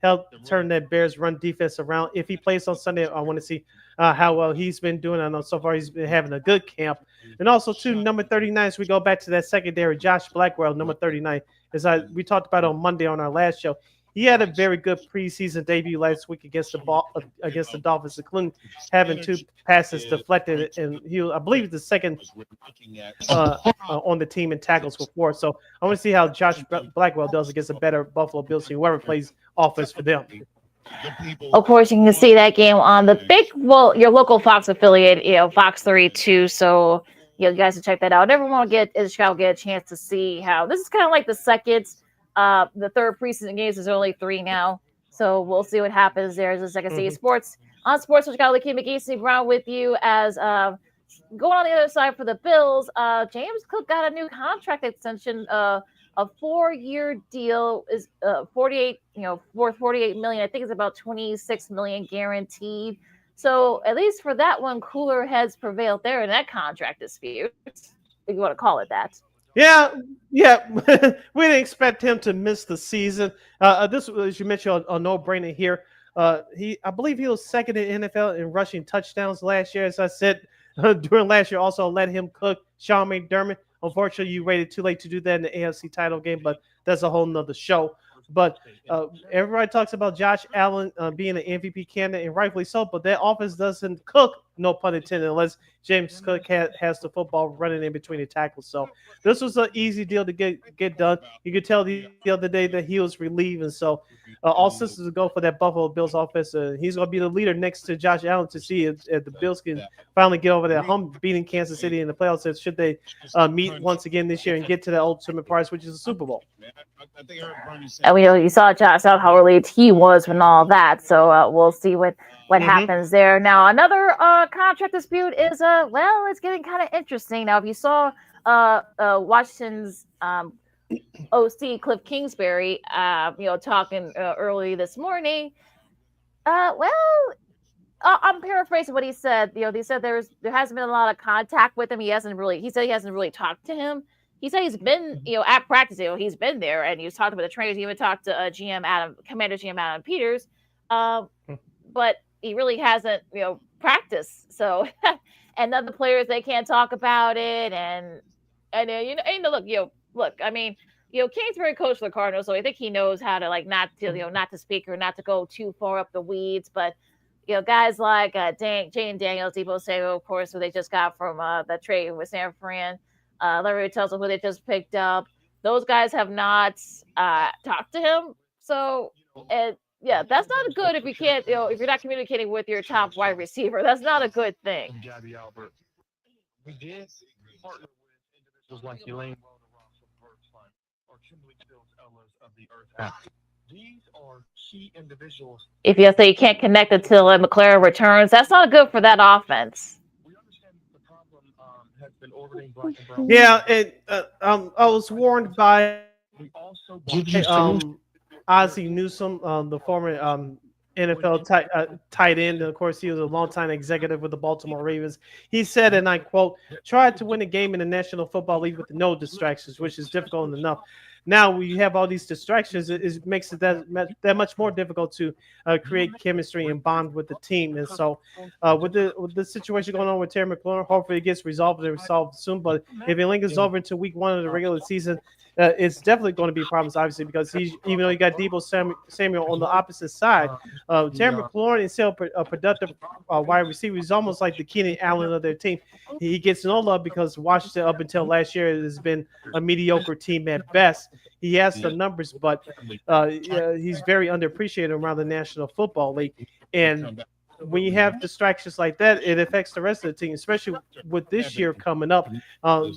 help turn that Bears' run defense around. If he plays on Sunday, I want to see how well he's been doing. I know so far he's been having a good camp. And also, too, number 39, as we go back to that secondary, Josh Blackwell, number 39, as we talked about on Monday on our last show. He had a very good preseason debut last week against the Dolphins, including having 2 passes deflected, and I believe the second on the team in tackles for 4. So I want to see how Josh Blackwell does against a better Buffalo Bills team, whoever plays offense for them. Of course, you can see that game on the your local Fox affiliate, Fox 32. So you guys can check that out. Everyone get a chance to see how this is kind of like the third preseason games. There's only 3 now, so we'll see what happens there. As the second season sports on Sports Chicago, LaKeena, McGee, Sidney Brown with you as going on the other side for the Bills. James Cook got a new contract extension. A 4-year deal is worth $48 million. I think it's about $26 million guaranteed. So at least for that one, cooler heads prevailed there in that contract dispute, if you want to call it that. Yeah. We didn't expect him to miss the season. This, as you mentioned, a no-brainer here. I believe he was second in NFL in rushing touchdowns last year. As I said during last year, also let him cook Sean McDermott. Unfortunately, you waited too late to do that in the AFC title game, but that's a whole nother show. But everybody talks about Josh Allen being an MVP candidate, and rightfully so, but that offense doesn't cook, no pun intended, unless James Cook has the football running in between the tackles. So this was an easy deal to get done. You could tell the other day that he was relieved, and so all systems go for that Buffalo Bills offense. He's going to be the leader next to Josh Allen to see if the Bills can finally get over that hump, beating Kansas City in the playoffs. Should they meet once again this year and get to the ultimate prize, which is the Super Bowl. And you saw Josh Allen, how relieved he was and all that. So we'll see what happens there. Now, another contract dispute is, it's getting kind of interesting. Now, if you saw Washington's OC Cliff Kingsbury, talking early this morning, I'm paraphrasing what he said. They said there hasn't been a lot of contact with him. He said he hasn't really talked to him. He said he's been, at practice. He's been there, and he's talked with the trainers. He even talked to Commander GM Adam Peters, but he really hasn't, practiced. So, and then the players, they can't talk about it, and look. I mean, Kingsbury coached for the Cardinals, so I think he knows how to not to speak or not to go too far up the weeds. But guys like Jane Daniels, Debo Samuel, of course, who they just got from the trade with San Fran. Larry tells them who they just picked up. Those guys have not talked to him. So, that's not good if you can't, if you're not communicating with your top wide receiver. That's not a good thing. We did partner with individuals like Elaine or Kimberly Fields Ellis of the Earth. These are key individuals. If you say you can't connect until McLaren returns, that's not good for that offense. Yeah, I was warned by Ozzie Newsome, the former NFL tight end. Of course, he was a longtime executive with the Baltimore Ravens. He said, and I quote, "Tried to win a game in the National Football League with no distractions, which is difficult enough. Now we have all these distractions. It makes it that much more difficult to create chemistry and bond with the team. And so with the situation going on with Terry McLaurin, hopefully it gets resolved soon. But if it lingers over into week 1 of the regular season, it's definitely going to be problems, obviously, because even though you got Debo Samuel on the opposite side, Terry McLaurin is still a productive wide receiver. He's almost like the Keenan Allen of their team. He gets no love because Washington, up until last year, has been a mediocre team at best. He has the numbers, but he's very underappreciated around the National Football League. And when you have distractions like that, it affects the rest of the team, especially with this year coming up.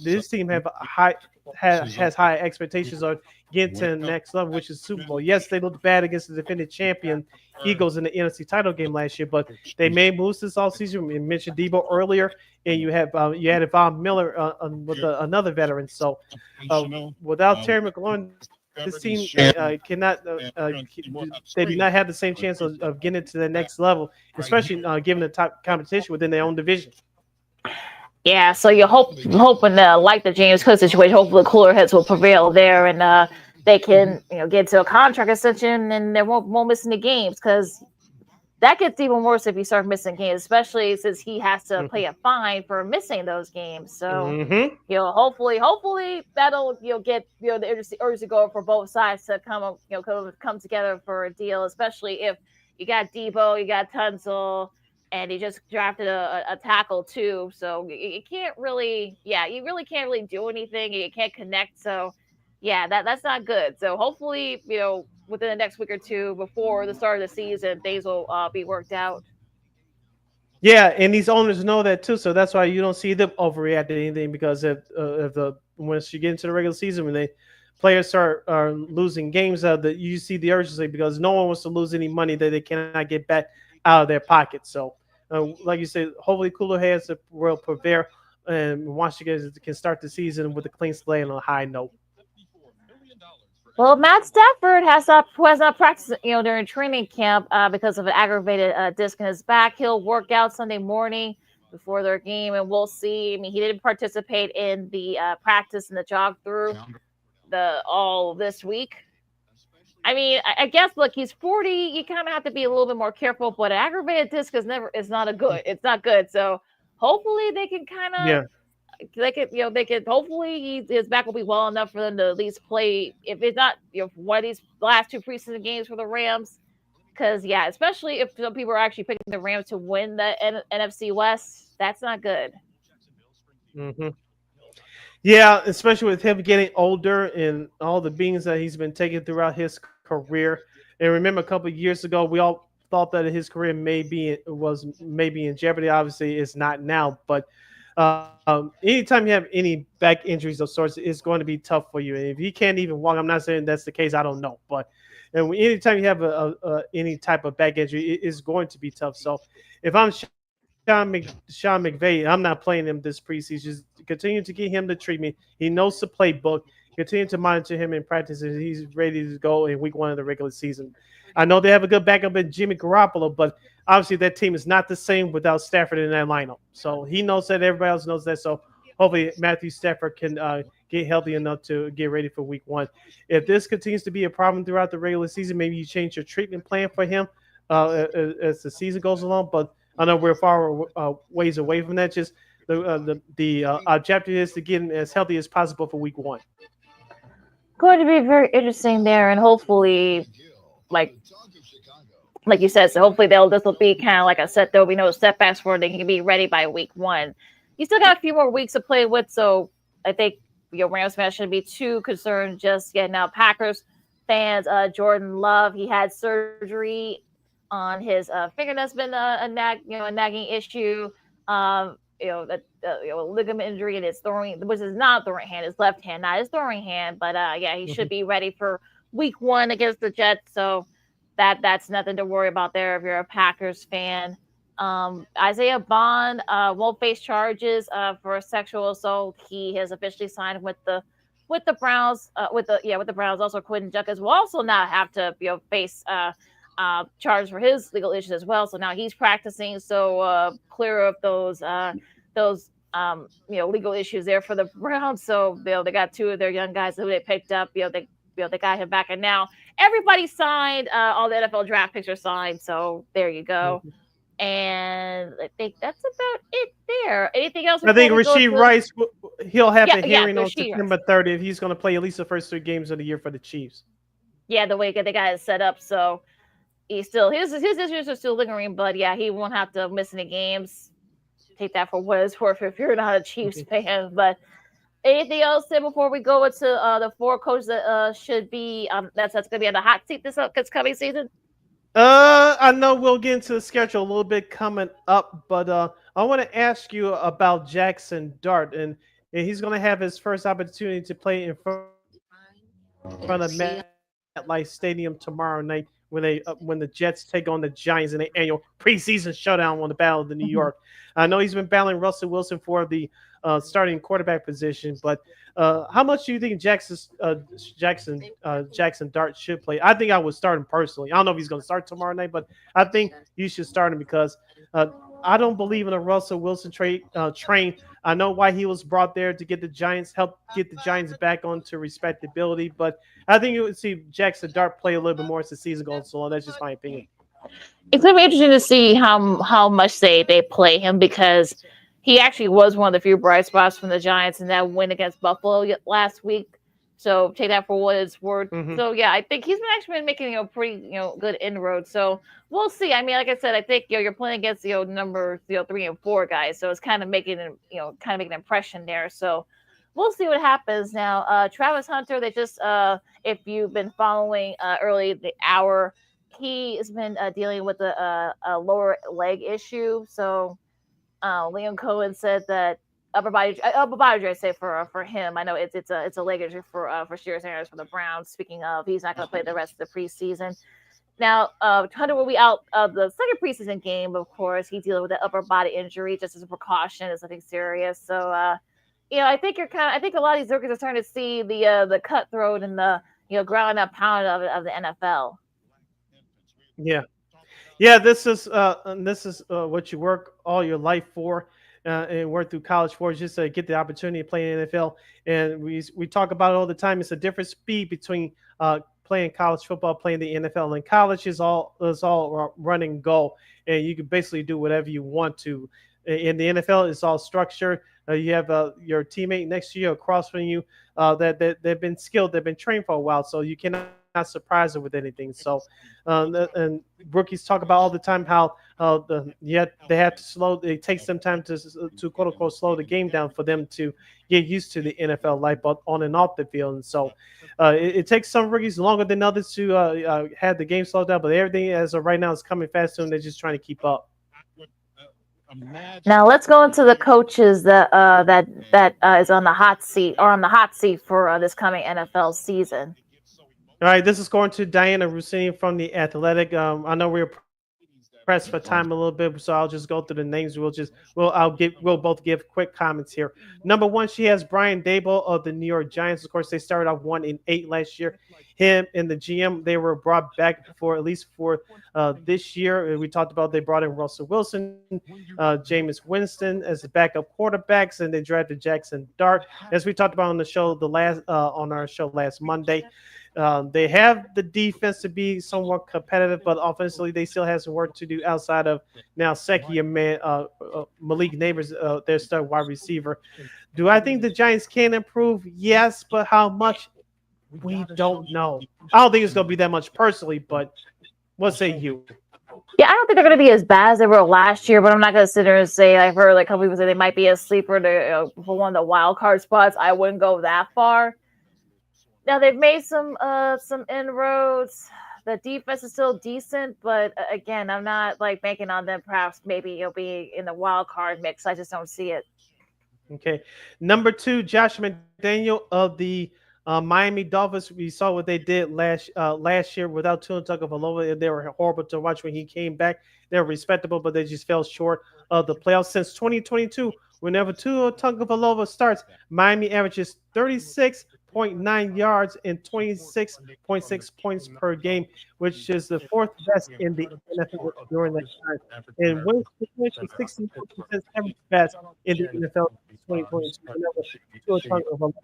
This team has high expectations on getting to the next level, which is Super Bowl. Yes, they looked bad against the defending champion Eagles in the NFC title game last year, but they made moves this offseason. We mentioned Debo earlier, and you added Von Miller with another veteran. So without Terry McLaurin, this team cannot. They do not have the same chance of getting to the next level, especially given the top competition within their own division. Yeah, so you're hoping like the James Cook situation, hopefully the cooler heads will prevail there, and they can get to a contract extension and they won't miss any games, because that gets even worse if you start missing games, especially since he has to pay a fine for missing those games. So, hopefully that'll get the urgency going for both sides to come together for a deal, especially if you got Debo, you got Tunzel, and he just drafted a tackle too. So you can't really, you really can't really do anything. You can't connect. So, that's not good. So hopefully, within the next week or two before the start of the season, things will be worked out. Yeah, and these owners know that too, so that's why you don't see them overreact to anything. Because once you get into the regular season, when they players start losing games, you see the urgency because no one wants to lose any money that they cannot get back out of their pocket. So, like you said, hopefully cooler heads will prevail, and Washington can start the season with a clean slate on a high note. Well, Matt Stafford has not practiced, during training camp because of an aggravated disc in his back. He'll work out Sunday morning before their game, and we'll see. I mean, he didn't participate in the practice and the jog through all this week. I mean, I guess, look, he's 40. You kind of have to be a little bit more careful, but an aggravated disc is not good. It's not good. So hopefully they can kind of. They could hopefully his back will be well enough for them to at least play, if it's not one of these last two preseason games for the Rams, because especially if some people are actually picking the Rams to win the NFC West, that's not good. Yeah, especially with him getting older and all the beatings that he's been taking throughout his career. And remember, a couple of years ago, we all thought that his career was maybe in jeopardy. Obviously, it's not now, but. Anytime you have any back injuries of sorts, it's going to be tough for you. And if he can't even walk, I'm not saying that's the case. I don't know, but anytime you have any type of back injury, it's going to be tough. So if I'm Sean McVay, I'm not playing him this preseason. Just continue to get him the treatment. He knows the playbook. Continue to monitor him in practice, and he's ready to go in week 1 of the regular season. I know they have a good backup in Jimmy Garoppolo, but obviously that team is not the same without Stafford in that lineup. So he knows that. Everybody else knows that. So hopefully Matthew Stafford can get healthy enough to get ready for week 1. If this continues to be a problem throughout the regular season, maybe you change your treatment plan for him as the season goes along. But I know we're far ways away from that. Just the objective is to get him as healthy as possible for week 1. Going to be very interesting there, and hopefully, like you said, so hopefully this will be kind of like a set. There'll be no setbacks for they can be ready by week 1. You still got a few more weeks to play with, so I think your Rams fans shouldn't be too concerned just yet. Now, Packers fans, Jordan Love, he had surgery on his finger. That's been a nagging issue. Ligament injury in his throwing, which is not throwing hand, his left hand, not his throwing hand. But he should be ready for week 1 against the Jets. So that's nothing to worry about there if you're a Packers fan. Isaiah Bond won't face charges for sexual assault. He has officially signed with the Browns. With the Browns. Also, Quentin Junkins will also not have to face charges for his legal issues as well. So now he's practicing. So clear of those legal issues there for the Browns. So they got 2 of their young guys who they picked up. They got him back, and now everybody signed. All the NFL draft picks are signed. So there you go. And I think that's about it there. Anything else? I think Rashee Rice, he'll have a hearing on Rashee September 30th. He's going to play at least the first 3 games of the year for the Chiefs. Yeah, the way they got it set up. So he's still his issues are still lingering, but he won't have to miss any games. Take that for what it's worth if you're not a Chiefs fan. But anything else there before we go into the 4 coaches that should be that's going to be on the hot seat this coming season? I know we'll get into the schedule a little bit coming up, but I want to ask you about Jackson Dart, and he's going to have his first opportunity to play in front of MetLife Stadium tomorrow night when the Jets take on the Giants in the annual preseason showdown on the Battle of New York. I know he's been battling Russell Wilson for the starting quarterback position, but how much do you think Jackson Dart should play? I think I would start him personally. I don't know if he's going to start tomorrow night, but I think you should start him because I don't believe in a Russell Wilson train. I know why he was brought there to help get the Giants back onto respectability, but I think you would see Jackson Dart play a little bit more as the season goes along. That's just my opinion. It's going to be interesting to see how much they play him, because he actually was one of the few bright spots from the Giants in that win against Buffalo last week. So take that for what it's worth. So yeah, I think he's been making pretty good inroads. So we'll see. I mean, like I said, I think you're playing against number 3 and 4 guys, so it's kind of making an impression there. So we'll see what happens now. Travis Hunter, they just if you've been following early the hour, he has been dealing with a lower leg issue. So Liam Cohen said that upper body I say for him. I know it's a leg injury for Shearer Sanders for the Browns. Speaking of, he's not going to play the rest of the preseason. Now, Hunter will be out of the second preseason game. Of course, he's dealing with an upper body injury just as a precaution. It's nothing serious. So, I think I think a lot of these rookies are starting to see the cutthroat and the ground up pound of the NFL. Yeah. This is what you work all your life for, and work through college for, just to get the opportunity to play in the NFL. And we talk about it all the time. It's a different speed between playing college football, playing the NFL. And college is all run and go, and you can basically do whatever you want to. In the NFL, it's all structured. You have your teammate next to you, across from you, that they've been skilled, they've been trained for a while, so you cannot surprise them with anything. So, and rookies talk about all the time how they have to slow. It takes them time to quote unquote slow the game down for them to get used to the NFL life, both on and off the field. And so, it takes some rookies longer than others to have the game slowed down. But everything as of right now is coming faster, and they're just trying to keep up. Now let's go into the coaches that is on the hot seat for this coming NFL season. All right, this is going to Diana Rossini from The Athletic. I know we're pressed for time a little bit, so I'll just go through the names. We'll both give quick comments here. Number 1, she has Brian Daboll of the New York Giants. Of course, they started off 1-8 last year. Him and the GM, they were brought back for at least for this year. We talked about they brought in Russell Wilson, Jameis Winston as the backup quarterbacks, and they drafted Jackson Dart, as we talked about on the show on our show last Monday. They have the defense to be somewhat competitive, but offensively they still have some work to do outside of now second-year man Malik Neighbors, their star wide receiver. Do I think the Giants can improve? Yes, but how much? We don't know. I don't think it's going to be that much personally, but what say you? Yeah, I don't think they're going to be as bad as they were last year, but I'm not going to sit there and say, I've heard like a couple people say they might be a sleeper for one of the wild card spots. I wouldn't go that far. Now they've made some inroads. The defense is still decent, but again, I'm not like banking on them. Perhaps maybe you'll be in the wild card mix. I just don't see it. Okay, number 2, Josh McDaniel of the Miami Dolphins. We saw what they did last year without Tua Tagovailoa. They were horrible to watch when he came back. They were respectable, but they just fell short of the playoffs. Since 2022, whenever Tua Tagovailoa starts, Miami averages 36.9 yards and 26.6 points per game, which is the 4th best in the NFL during that time. And wins percentage is 64% average best in the NFL in 2022.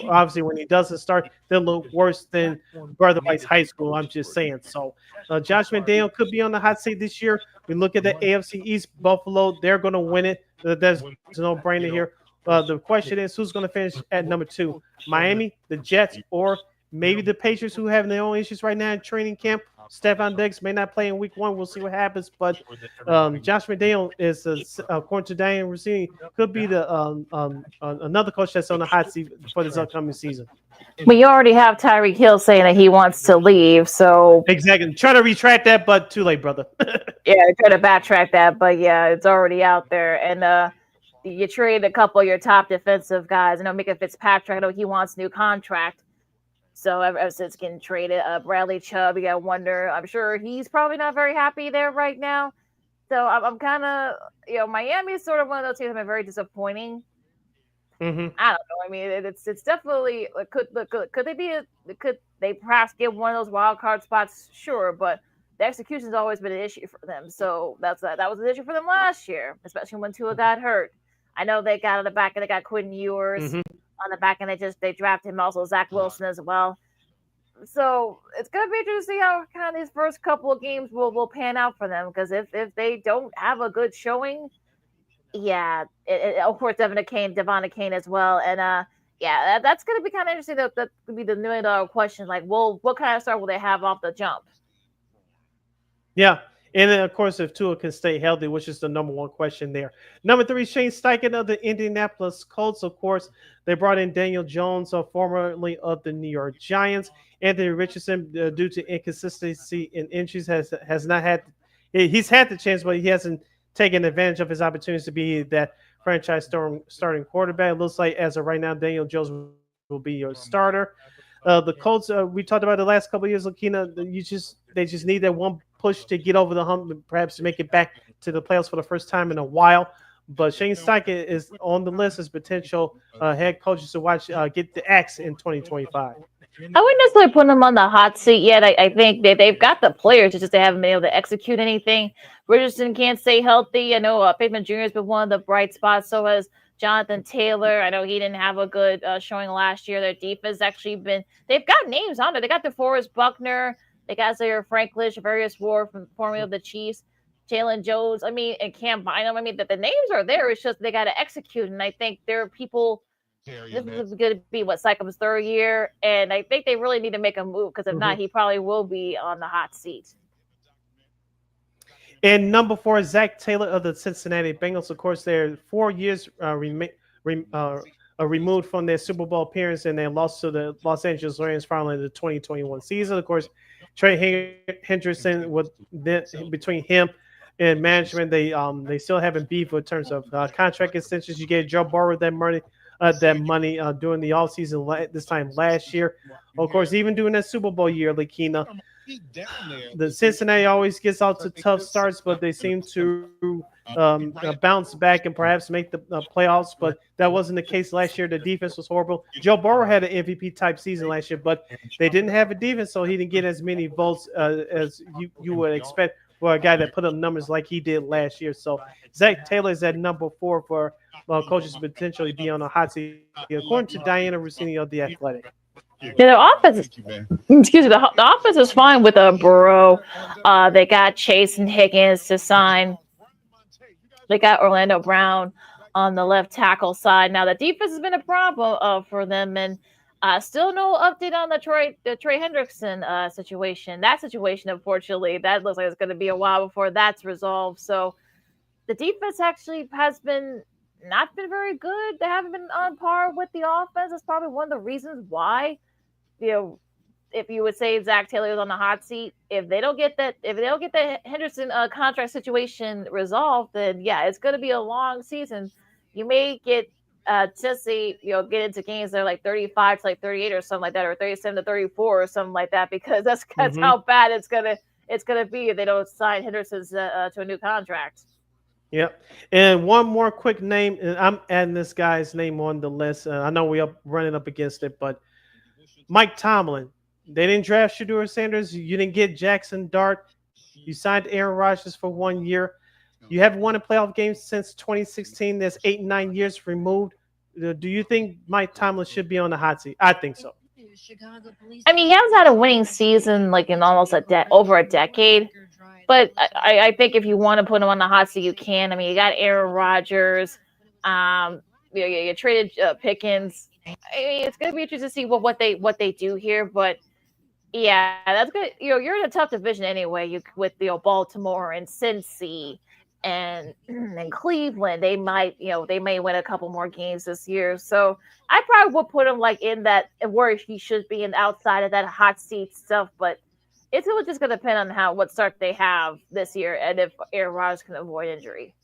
Obviously, when he doesn't start, they'll look worse than Brother Rice High School. I'm just saying. So, Josh McDaniel could be on the hot seat this year. We look at the AFC East, Buffalo, they're going to win it. There's no brainer here. The question is, who's going to finish at number 2? Miami, the Jets, or maybe the Patriots, who have their own issues right now in training camp. Stephon Diggs may not play in week 1. We'll see what happens. But Josh McDaniel is, according to Diane Rossini, could be the another coach that's on the hot seat for this upcoming season. But you already have Tyreek Hill saying that he wants to leave. So exactly, try to retract that, but too late, brother. Yeah, try to backtrack that, but yeah, it's already out there. And you trade a couple of your top defensive guys. I know Mika Fitzpatrick, I know he wants a new contract. So ever since getting traded, Bradley Chubb, you got to wonder. I'm sure he's probably not very happy there right now. So I'm kind of, Miami is sort of one of those teams that have been very disappointing. Mm-hmm. I don't know. I mean, it's definitely could they perhaps get one of those wild card spots? Sure, but the execution has always been an issue for them. So that was an issue for them last year, especially when Tua got hurt. I know they got on the back and they got Quinn Ewers on the back, and they drafted him also Zach Wilson as well. So it's gonna be interesting to see how kind of these first couple of games will pan out for them. Because if they don't have a good showing, yeah, of course Devon Kane as well, and yeah, that's gonna be kind of interesting. That could be the $1 million question. Like, well, what kind of start will they have off the jump? Yeah. And then, of course, if Tua can stay healthy, which is the number one question there. Number 3, Shane Steichen of the Indianapolis Colts. Of course, they brought in Daniel Jones, formerly of the New York Giants. Anthony Richardson, due to inconsistency in injuries, has not had. He's had the chance, but he hasn't taken advantage of his opportunities to be that franchise starting quarterback. It looks like as of right now, Daniel Jones will be your starter. The Colts, we talked about the last couple of years, LaKeena, they just need that one push to get over the hump and perhaps make it back to the playoffs for the first time in a while. But Shane Steichen is on the list as potential head coaches to watch get the axe in 2025. I wouldn't necessarily put them on the hot seat yet. I think they've got the players, it's just they haven't been able to execute anything. Richardson can't stay healthy. I know Pittman Jr. has been one of the bright spots. So has Jonathan Taylor. I know he didn't have a good showing last year. Their defense actually they've got names on there. They got DeForest Buckner. They got Zaire Franklin, Various Ward from formerly of the Chiefs, Jalen Jones. I mean, and Cam Bynum. I mean, the names are there. It's just they got to execute. And I think there are people. This is going to be Sycam's 3rd year, and I think they really need to make a move because if not, he probably will be on the hot seat. And number 4, Zach Taylor of the Cincinnati Bengals. Of course, they're 4 years removed from their Super Bowl appearance, and they lost to the Los Angeles Rams finally in the 2021 season. Of course, Trey Hendrickson, between him and management, they still haven't beef in terms of contract extensions. You gave Joe Burrow that money during the offseason this time last year. Of course, even during that Super Bowl year, LaKeena, the Cincinnati always gets out to tough starts, but they seem to bounce back and perhaps make the playoffs. But that wasn't the case last year. The defense was horrible. Joe Burrow had an MVP type season last year, but they didn't have a defense, so he didn't get as many votes as you would expect for a guy that put up numbers like he did last year. So Zach Taylor is at number 4 for coaches to potentially be on a hot seat, according to Diana Rossini of The Athletic. Yeah, the offense. The offense is fine with Burrow. They got Chase and Higgins to sign. They got Orlando Brown on the left tackle side. Now the defense has been a problem for them, and still no update on the Trey Hendrickson situation. That situation, unfortunately, that looks like it's going to be a while before that's resolved. So the defense actually has not been very good. They haven't been on par with the offense. That's probably one of the reasons why. If you would say Zach Taylor is on the hot seat, if they don't get the Henderson contract situation resolved, then yeah, it's going to be a long season. You may get get into games that are like 35 to like 38 or something like that, or 37 to 34 or something like that, because that's how bad it's gonna be if they don't sign Henderson's to a new contract. Yep. And one more quick name, and I'm adding this guy's name on the list. I know we're running up against it, but Mike Tomlin. They didn't draft Shedeur Sanders. You didn't get Jackson Dart. You signed Aaron Rodgers for 1 year. You haven't won a playoff game since 2016. That's 8-9 years removed. Do you think Mike Tomlin should be on the hot seat? I think so. I mean, he hasn't had a winning season like in almost over a decade. But I think if you want to put him on the hot seat, you can. I mean, you got Aaron Rodgers. You traded Pickens. I mean, it's going to be interesting to see what they do here. But yeah, that's good. You're in a tough division anyway. With Baltimore and Cincy and Cleveland, they may win a couple more games this year. So I probably would put him like in that where he should be, and outside of that hot seat stuff. But it's really just going to depend on what start they have this year and if Aaron Rodgers can avoid injury.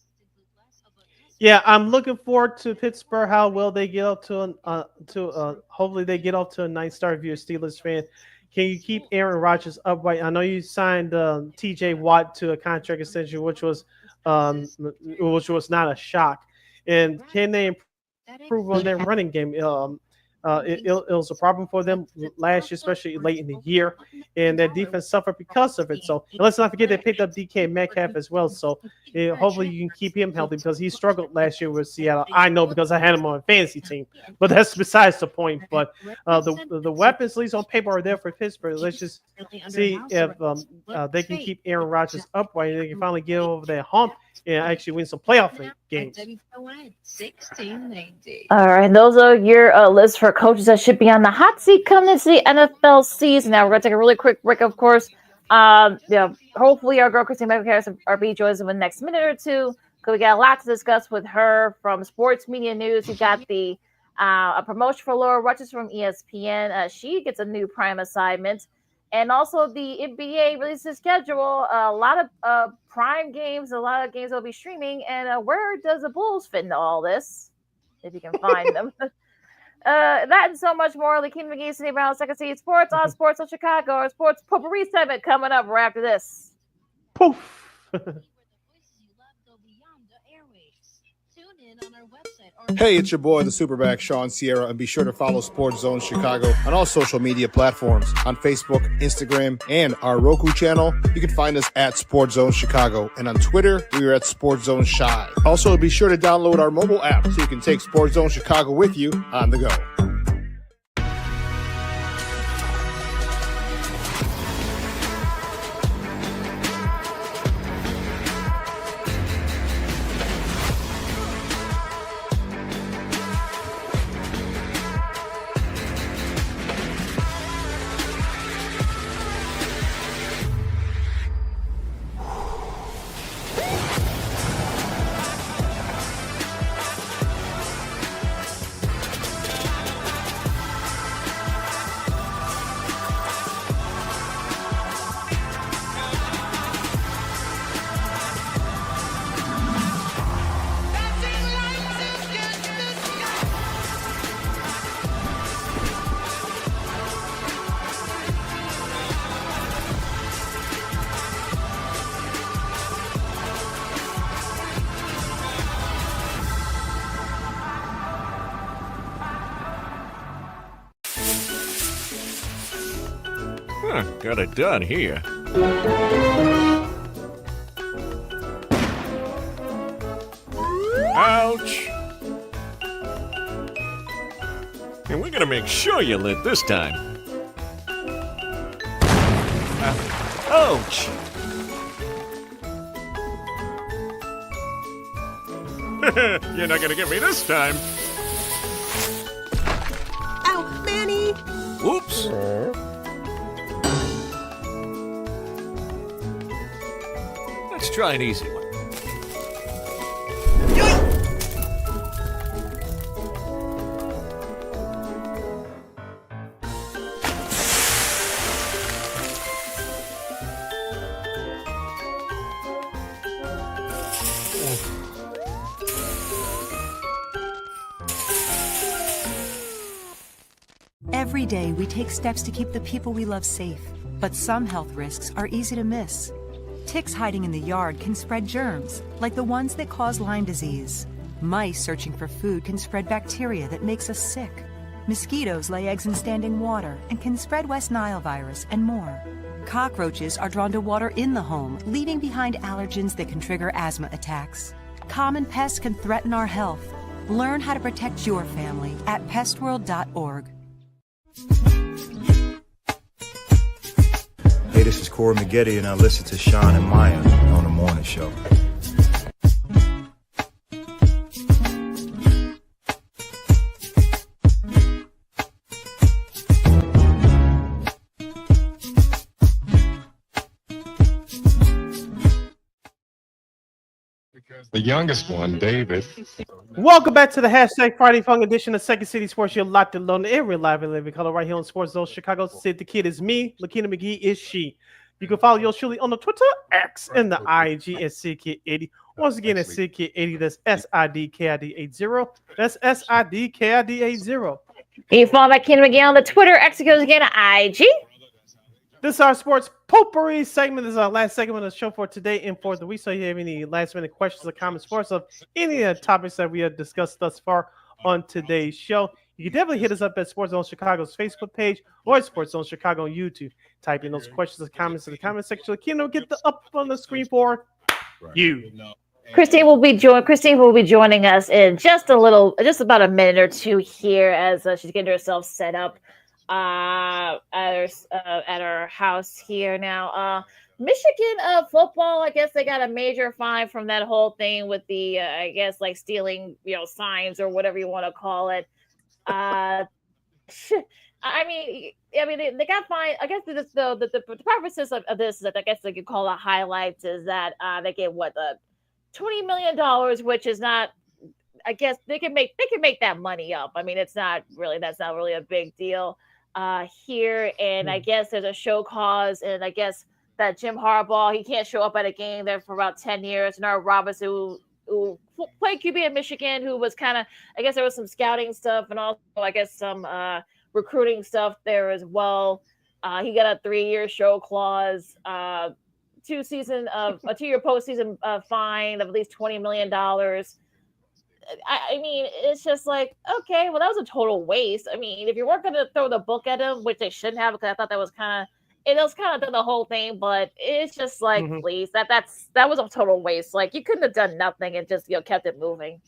Yeah, I'm looking forward to Pittsburgh. How well they get up hopefully they get off to a nice start. If you're a Steelers fan, can you keep Aaron Rodgers upright? I know you signed T.J. Watt to a contract extension, which was not a shock. And can they improve on their running game? It was a problem for them last year, especially late in the year. and their defense suffered because of it. So and let's not forget they picked up DK Metcalf as well. So hopefully you can keep him healthy because he struggled last year with Seattle. I know because I had him on a fantasy team, but that's besides the point. But the weapons, at least on paper, are there for Pittsburgh. Let's just see if they can keep Aaron Rodgers upright and they can finally get over their hump and actually win some playoff games. All right, those are your lists for coaches that should be on the hot seat coming into the NFL season. Now we're going to take a really quick break, of course. Hopefully our girl Christine KXRB joins in the next minute or two because we got a lot to discuss with her from sports media news. We got the a promotion for Laura Rutgers from ESPN. She gets a new prime assignment. And also the NBA releases schedule. A lot of prime games, a lot of games will be streaming. And where does the Bulls fit into all this? If you can find them. That and so much more. LaKeena McGee, Sidney Brown, Second City Sports on Sports on Chicago. Our Sports Potpourri segment coming up right after this. Poof. Hey, it's your boy, the Superback, Sean Sierra, and be sure to follow Sports Zone Chicago on all social media platforms. On Facebook, Instagram, and our Roku channel, you can find us at Sports Zone Chicago. And on Twitter, we are at Sports Zone Shy. Also, be sure to download our mobile app so you can take Sports Zone Chicago with you on the go. Got it done here. Ouch! And we're gonna make sure you live this time. Ouch! You're not gonna get me this time. Ow, Manny! Whoops! Let's try an easy one. Every day we take steps to keep the people we love safe, but some health risks are easy to miss. Ticks hiding in the yard can spread germs, like the ones that cause Lyme disease. Mice searching for food can spread bacteria that makes us sick. Mosquitoes lay eggs in standing water and can spread West Nile virus and more. Cockroaches are drawn to water in the home, leaving behind allergens that can trigger asthma attacks. Common pests can threaten our health. Learn how to protect your family at pestworld.org. Hey, this is Corey McGee, and I listen to Sean and Maya on the morning show. The youngest one, David. Welcome back to the hashtag Friday Funk edition of Second City Sports. You're locked and loaded in real live and living color right here on Sports Zone Chicago. Sid the Kid is me. LaKeena McGee is she. You can follow yours truly on the Twitter, X, and the IG at SidKid80. Once again, at SidKid80. That's SIDKID80. That's SIDKID80. You can follow LaKeena McGee on the Twitter, X, again at IG. This is our Sports Potpourri segment. This is our last segment of the show for today and for the week. So if you have any last minute questions or comments for us of any of the topics that we have discussed thus far on today's show, You can definitely hit us up at Sports Zone Chicago's Facebook page or Sports Zone Chicago on YouTube. Type in those questions and comments in the comment section. LaKeena will get up on the screen for you. Christine will be joining us in just about a minute or two here as she's getting herself set up at her house here now. Michigan football, I guess they got a major fine from that whole thing with the I guess like stealing signs or whatever you want to call it. I mean, they got fined. I guess the purposes of this that I guess they could call it highlights is that they get $20 million, which is not. I guess they can make that money up. I mean, that's not really a big deal here. And I guess there's a show cause, and I guess that Jim Harbaugh, he can't show up at a game there for about 10 years. Nard Robinson, who played QB in Michigan, who was kind of, I guess there was some scouting stuff and also I guess some recruiting stuff there as well. He got a 3-year show clause, 2-year postseason fine of at least $20 million. I mean, it's just like, okay, well, that was a total waste. I mean, if you weren't going to throw the book at him, which they shouldn't have, because I thought that was kind of the whole thing, but it's just like, please, that was a total waste. Like, you couldn't have done nothing and just kept it moving.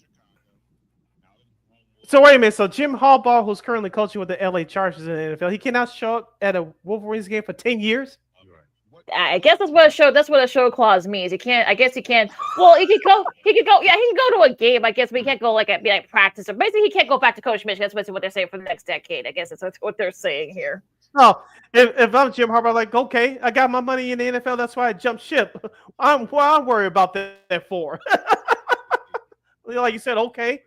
So wait a minute. So Jim Harbaugh, who's currently coaching with the LA Chargers in the NFL, he cannot show up at a Wolverines game for 10 years. I guess that's what a show clause means. He can't. I guess he can. Well, he can go. Yeah, he can go to a game. I guess, but he can't go be like practice. Or basically, he can't go back to coach Michigan. That's basically what they're saying for the next decade. I guess that's what they're saying here. Oh, if I'm Jim Harbaugh, like, okay, I got my money in the NFL. That's why I jumped ship. I'm worried about that for. Like you said, okay.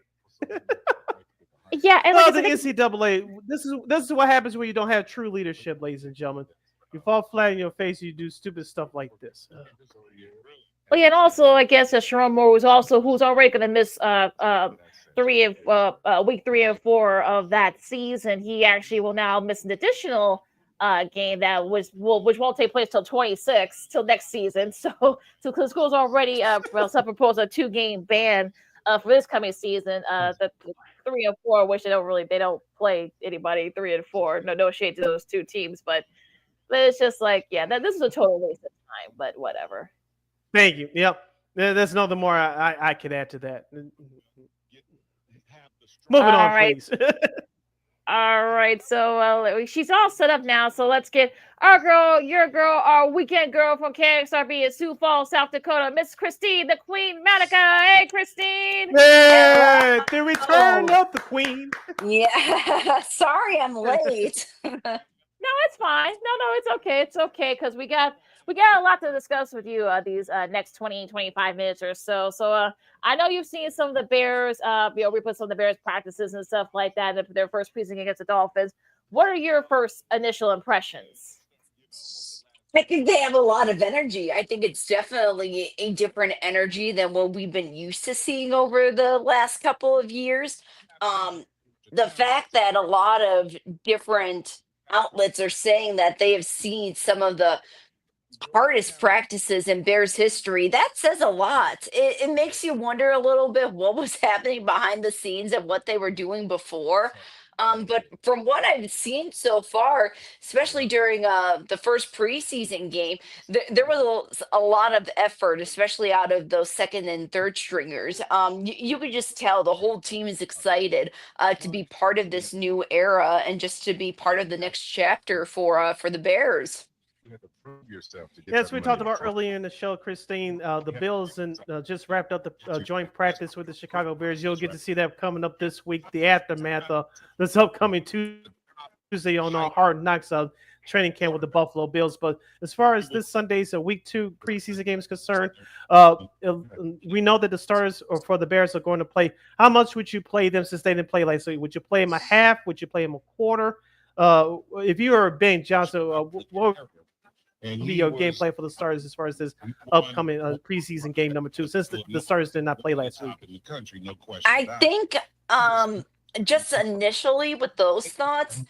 Yeah, and well, the NCAA. This is what happens when you don't have true leadership, ladies and gentlemen. You fall flat in your face. You do stupid stuff like this. Well, yeah, and also I guess Sharon Moore who's already going to miss week 3 and 4 of that season. He actually will now miss an additional game which won't take place till 26 till next season. So the school's already proposed a 2-game ban for this coming season. The 3 and 4, which they don't play anybody 3 and 4. No shade to those two teams, but it's just like, yeah, this is a total waste of time. But whatever. Thank you. Yep, there's nothing more I could add to that. Moving on, please. All right, so she's all set up now. So let's get our girl, your girl, our weekend girl from KXRB in Sioux Falls, South Dakota, Miss Christine, the Queen Manika. Hey, Christine. Hey, the return of the Queen. Yeah, sorry I'm late. No, it's fine. No, it's okay. It's okay because we got a lot to discuss with you these next 20-25 minutes or so. So I know you've seen some of the Bears, we put some of the Bears practices and stuff like that, their first preseason against the Dolphins. What are your first initial impressions? I think they have a lot of energy. I think it's definitely a different energy than what we've been used to seeing over the last couple of years. The fact that a lot of different outlets are saying that they have seen some of the hardest practices in Bears history, that says a lot. It makes you wonder a little bit what was happening behind the scenes and what they were doing before. But from what I've seen so far, especially during the first preseason game, there was a lot of effort, especially out of those second and third stringers. You could just tell the whole team is excited to be part of this new era and just to be part of the next chapter for the Bears. As we talked about earlier in the show, Christine, the Bills just wrapped up the joint practice with the Chicago Bears. You'll get to see that coming up this week, the aftermath of this upcoming Tuesday on Hard Knocks training camp with the Buffalo Bills. But as far as this Sunday's week 2 preseason game is concerned, we know that the starters for the Bears are going to play. How much would you play them since they didn't play last week? Would you play them a half? Would you play them a quarter? If you are Ben Johnson, what would be your game plan for the starters as far as this upcoming preseason game number 2, since the starters did not play last week? I think just initially with those thoughts,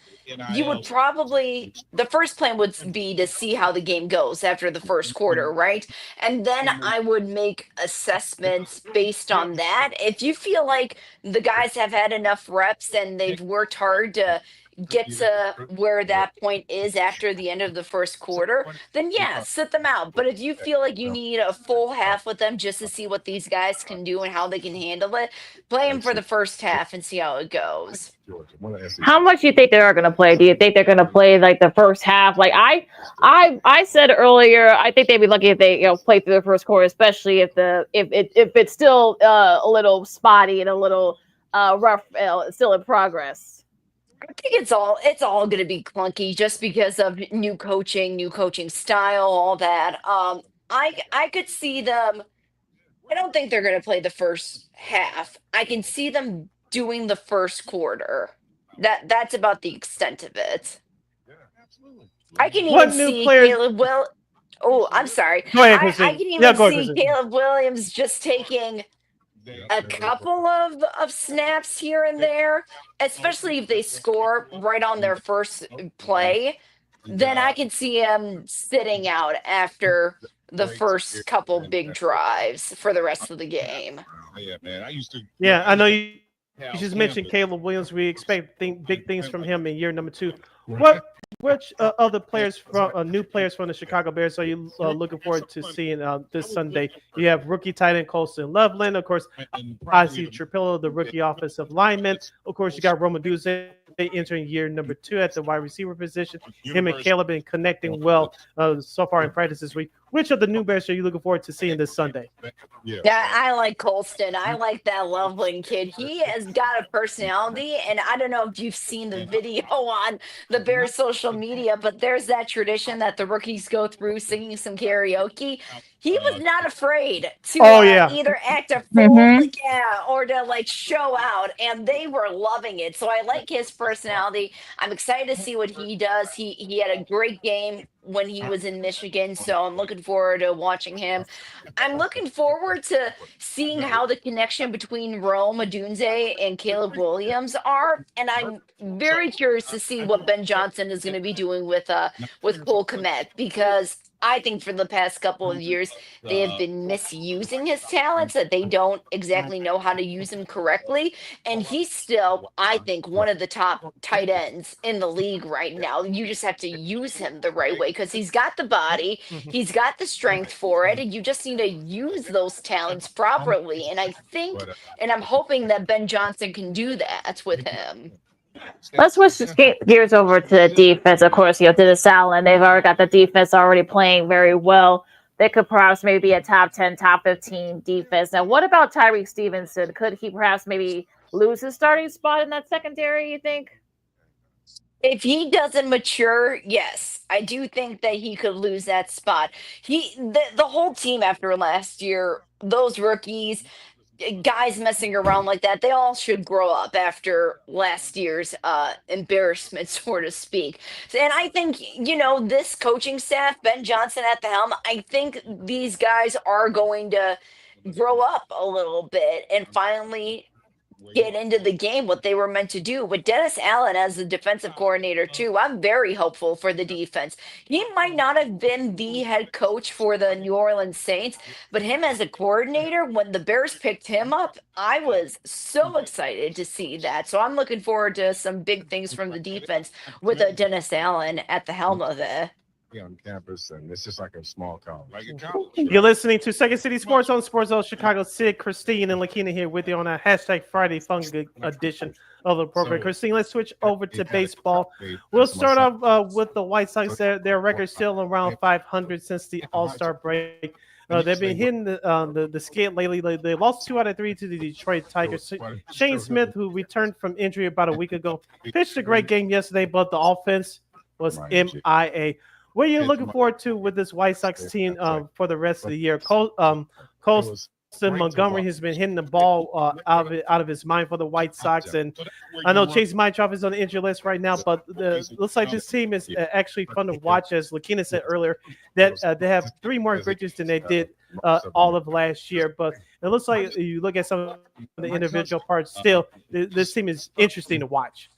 you would probably the first plan would be to see how the game goes after the first quarter, right? And then I would make assessments based on that. If you feel like the guys have had enough reps and they've worked hard to get to where that point is after the end of the first quarter, then yeah, sit them out. But if you feel like you need a full half with them just to see what these guys can do and how they can handle it, play them for the first half and see how it goes. How much do you think they are going to play? Do you think they're going to play like the first half? Like I said earlier, I think they'd be lucky if they play through the first quarter, especially if it's still a little spotty and a little rough, still in progress. I think it's all going to be clunky just because of new coaching style, all that. I could see them. I don't think they're going to play the first half. I can see them doing the first quarter. That's about the extent of it. I can even see Caleb Will. Oh, I'm sorry. Go ahead, I Christine. can even Yeah, go ahead, see Christine. Caleb Williams just taking a couple of snaps here and there, especially if they score right on their first play. Then I can see him sitting out after the first couple big drives for the rest of the game. Yeah, I know you just mentioned Caleb Williams. We expect big things from him in year number 2. Which other players from new players from the Chicago Bears are you looking forward to seeing this Sunday? You have rookie tight end Colston Loveland, of course, Ozzie Trapillo, the rookie offensive lineman. Of course, you got Roma Duze entering year number 2 at the wide receiver position. Him and Caleb been connecting well so far in practice this week. Which of the new Bears are you looking forward to seeing this Sunday? Yeah, I like Colston. I like that Loveland kid. He has got a personality, and I don't know if you've seen the video on the Bears social media, but there's that tradition that the rookies go through singing some karaoke. He was not afraid to either act a fool, or to show out, and they were loving it. So I like his personality. I'm excited to see what he does. He had a great game when he was in Michigan, so I'm looking forward to watching him. I'm looking forward to seeing how the connection between Rome Odunze and Caleb Williams are, and I'm very curious to see what Ben Johnson is going to be doing with Cole Kmet, because I think for the past couple of years they have been misusing his talents, that they don't exactly know how to use him correctly. And he's still, I think, one of the top tight ends in the league right now. You just have to use him the right way because he's got the body, he's got the strength for it, and you just need to use those talents properly. And I think, and I'm hoping that Ben Johnson can do that with him. Let's switch gears over to the defense. Of course, Dennis Allen, they've already got the defense already playing very well. They could perhaps maybe be a top 10, top 15 defense. Now, what about Tyreek Stevenson? Could he perhaps maybe lose his starting spot in that secondary, you think? If he doesn't mature, yes, I do think that he could lose that spot. The whole team after last year, those rookies, guys messing around like that, they all should grow up after last year's embarrassment, so to speak. And I think, this coaching staff, Ben Johnson at the helm, I think these guys are going to grow up a little bit and finally get into the game what they were meant to do. With Dennis Allen as the defensive coordinator too, I'm very hopeful for the defense. He might not have been the head coach for the New Orleans Saints, but him as a coordinator, when the Bears picked him up, I was so excited to see that. So I'm looking forward to some big things from the defense with Dennis Allen at the helm of it. On campus, and it's just like a small college. You're listening to Second City Sports on Sports Zone Chicago. Sid, Christine, and LaKeena here with you on a hashtag Friday Fun edition of the program. Christine, let's switch over to baseball. We'll start off with the White Sox. Their record still around 500 since the All-Star break. They've been hitting the skid lately. They lost 2 out of 3 to the Detroit Tigers. Shane Smith, who returned from injury about a week ago, pitched a great game yesterday, but the offense was MIA. What are you looking forward to with this White Sox team for the rest of the year? Colston Montgomery has been hitting the ball out of his mind for the White Sox, and I know Chase Mytroff is on the injury list right now, but looks like this team is actually fun to watch. As LaKeena said earlier, that they have 3 more victories than they did all of last year. But it looks like you look at some of the individual parts. Still, this team is interesting to watch.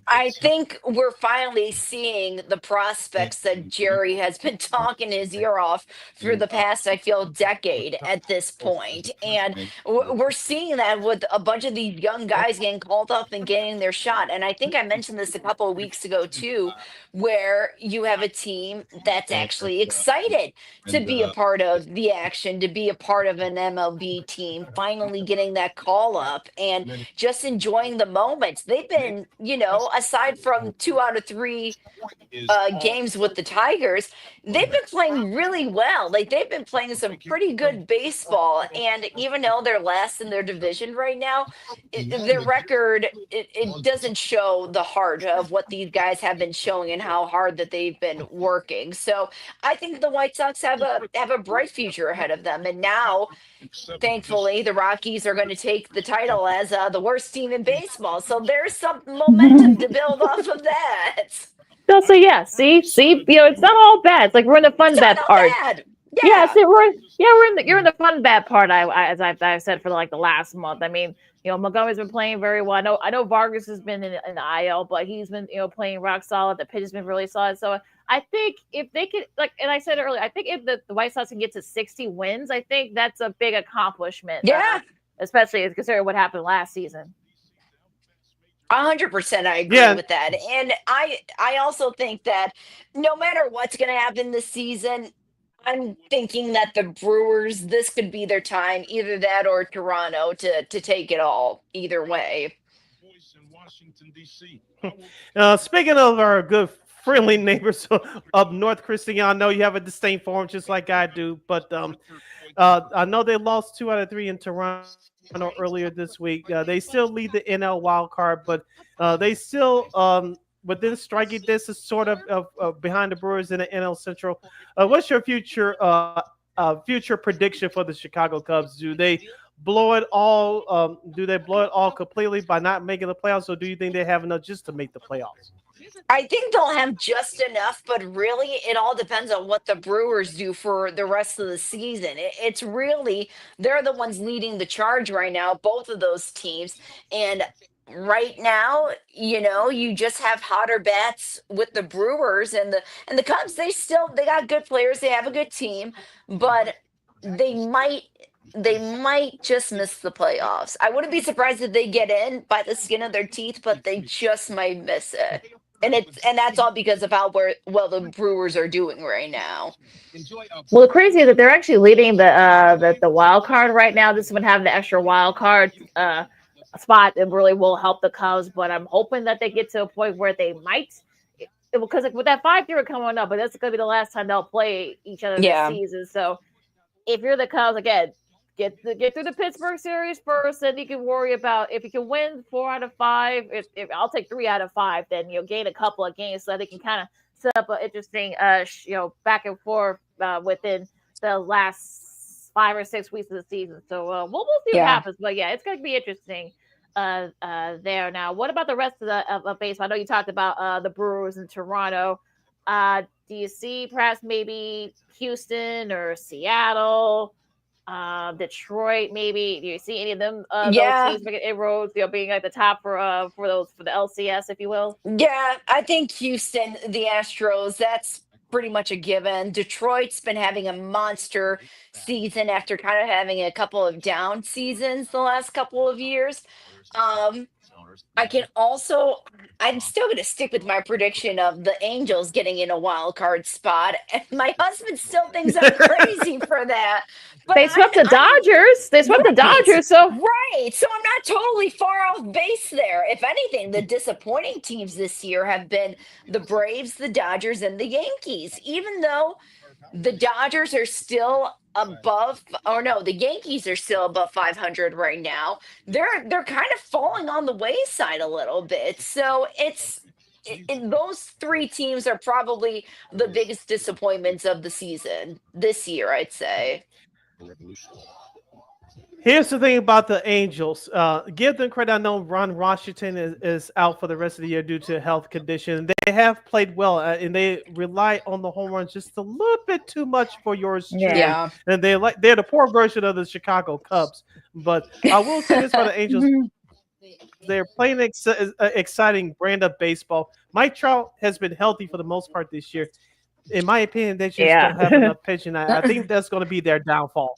I think we're finally seeing the prospects that Jerry has been talking his ear off for the past, I feel, decade at this point. And we're seeing that with a bunch of these young guys getting called up and getting their shot. And I think I mentioned this a couple of weeks ago, too, where you have a team that's actually excited to be a part of the action, to be a part of an MLB team, finally getting that call up and just enjoying the moments. They've been, aside from 2 out of 3 games with the Tigers, they've been playing really well. Like, they've been playing some pretty good baseball. And even though they're last in their division right now, their record, it doesn't show the heart of what these guys have been showing and how hard that they've been working. So I think the White Sox have a bright future ahead of them. And now, thankfully, the Rockies are going to take the title as the worst team in baseball. So there's some momentum to build off of that. So yeah, see, it's not all bad. It's like we're in the fun bad part. Bad. Yeah, so you're in the fun bad part. As I've said for like the last month. I mean, Montgomery's been playing very well. I know Vargas has been in the IL, but he's been playing rock solid. The pitch has been really solid. So I think if they could, and I said earlier, I think if the White Sox can get to 60 wins, I think that's a big accomplishment. Yeah, especially considering what happened last season. 100% I agree with that. And I also think that no matter what's going to happen this season, I'm thinking that the Brewers, this could be their time, either that or Toronto, to take it all, either way. Speaking of our good friendly neighbors up north, Christian, I know you have a disdain for them just like I do, but I know they lost 2 out of 3 in Toronto earlier this week. They still lead the NL wild card, but they still within striking distance sort of behind the Brewers in the NL Central. What's your future prediction for the Chicago Cubs? Do they blow it all? Do they blow it all completely by not making the playoffs, or do you think they have enough just to make the playoffs? I think they'll have just enough, but really it all depends on what the Brewers do for the rest of the season. It's really, they're the ones leading the charge right now, both of those teams. And right now, you just have hotter bats with the Brewers and the Cubs. They got good players. They have a good team, but they might just miss the playoffs. I wouldn't be surprised if they get in by the skin of their teeth, but they just might miss it. And that's all because of how well the Brewers are doing right now. Well, the crazy is that they're actually leading the wild card right now. This would have the extra wild card spot that really will help the Cubs. But I'm hoping that they get to a point where they might, because with that 5-year coming up, but that's going to be the last time they'll play each other this season. So if you're the Cubs, again, get through the Pittsburgh series first, and you can worry about if you can win 4 out of 5. If I'll take 3 out of 5, then you'll gain a couple of games so they can kind of set up an interesting, back and forth within the last 5 or 6 weeks of the season. So we'll see what happens. But yeah, it's going to be interesting there. Now, what about the rest of baseball? I know you talked about the Brewers in Toronto. Do you see perhaps maybe Houston or Seattle? Detroit, maybe. Do you see any of them? Those teams making inroads, being at the top for the LCS, if you will. Yeah, I think Houston, the Astros, that's pretty much a given. Detroit's been having a monster season after kind of having a couple of down seasons the last couple of years. I'm still going to stick with my prediction of the Angels getting in a wild card spot. And my husband still thinks I'm crazy for that. But they swept the Dodgers. They swept the Dodgers. So right. So I'm not totally far off base there. If anything, the disappointing teams this year have been the Braves, the Dodgers, and the Yankees. Even though the Dodgers are still the Yankees are still above 500 right now. They're kind of falling on the wayside a little bit. So those 3 teams are probably the biggest disappointments of the season this year, I'd say. Here's the thing about the Angels. Give them credit. I know Ron Washington is out for the rest of the year due to health condition. They have played well, and they rely on the home runs just a little bit too much for yours truly. Yeah. And they're the poor version of the Chicago Cubs. But I will say this for the Angels. They're playing exciting brand of baseball. Mike Trout has been healthy for the most part this year. In my opinion, they just don't have enough pitching. I think that's going to be their downfall.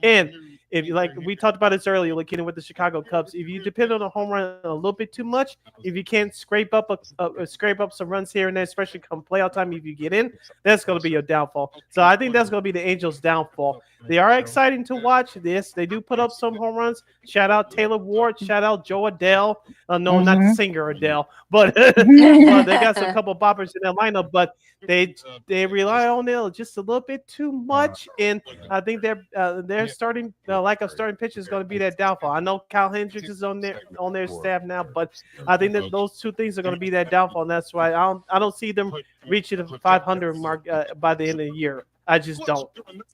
And if you like, we talked about this earlier, LaKeena, with the Chicago Cubs. If you depend on a home run a little bit too much, if you can't scrape up some runs here and there, especially come playoff time, if you get in, that's going to be your downfall. So I think that's going to be the Angels' downfall. They are exciting to watch. Yes, they do put up some home runs. Shout out Taylor Ward. Shout out Joe Adele. No, not the singer Adele, but well, they got some couple boppers in their lineup. But they rely on it just a little bit too much, and I think they're starting lack of starting pitch is going to be their downfall. I know Kyle Hendricks is on their staff now, but I think that those two things are going to be their downfall, and that's why I don't see them reaching the 500 mark by the end of the year. I just don't.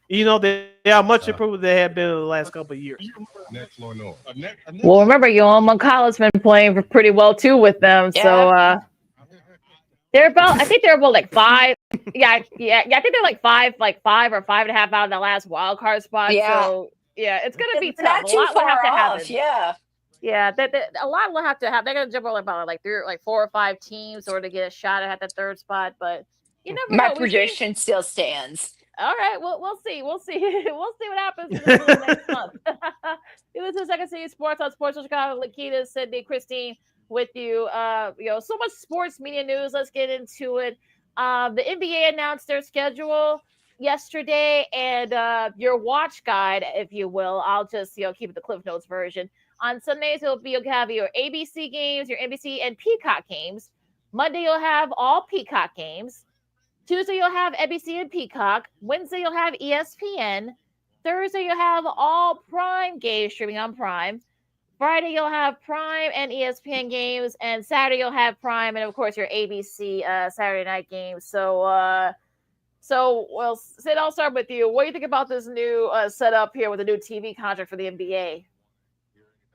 You know, they are much improved than they have been in the last couple of years. Well, remember, Yoel McCullough's been playing pretty well too with them, so they're about. I think they're about like 5. Yeah. I think they're like 5 or 5.5 out of the last wild card spot. Yeah. So yeah, it's gonna be tough. Not A too lot will have to far happen. off. Yeah. Yeah, a lot will have to happen. They're gonna jump on about like 4 or 5 teams or to get a shot at the 3rd spot, but you never know. My prediction still stands. All right, well, we'll see. We'll see what happens next month. You listen to Second City Sports on Sports Chicago. LaKeena, Sidney, Christine with you. So much sports media news. Let's get into it. The NBA announced their schedule yesterday, and your watch guide, if you will. I'll just keep it the Cliff Notes version. On Sundays, you'll have your ABC games, your NBC and Peacock games. Monday, you'll have all Peacock games. Tuesday, you'll have NBC and Peacock. Wednesday, you'll have ESPN. Thursday, you'll have all Prime games streaming on Prime. Friday, you'll have Prime and ESPN games. And Saturday, you'll have Prime and, of course, your ABC Saturday night games. So, Sid, I'll start with you. What do you think about this new setup here with a new TV contract for the NBA?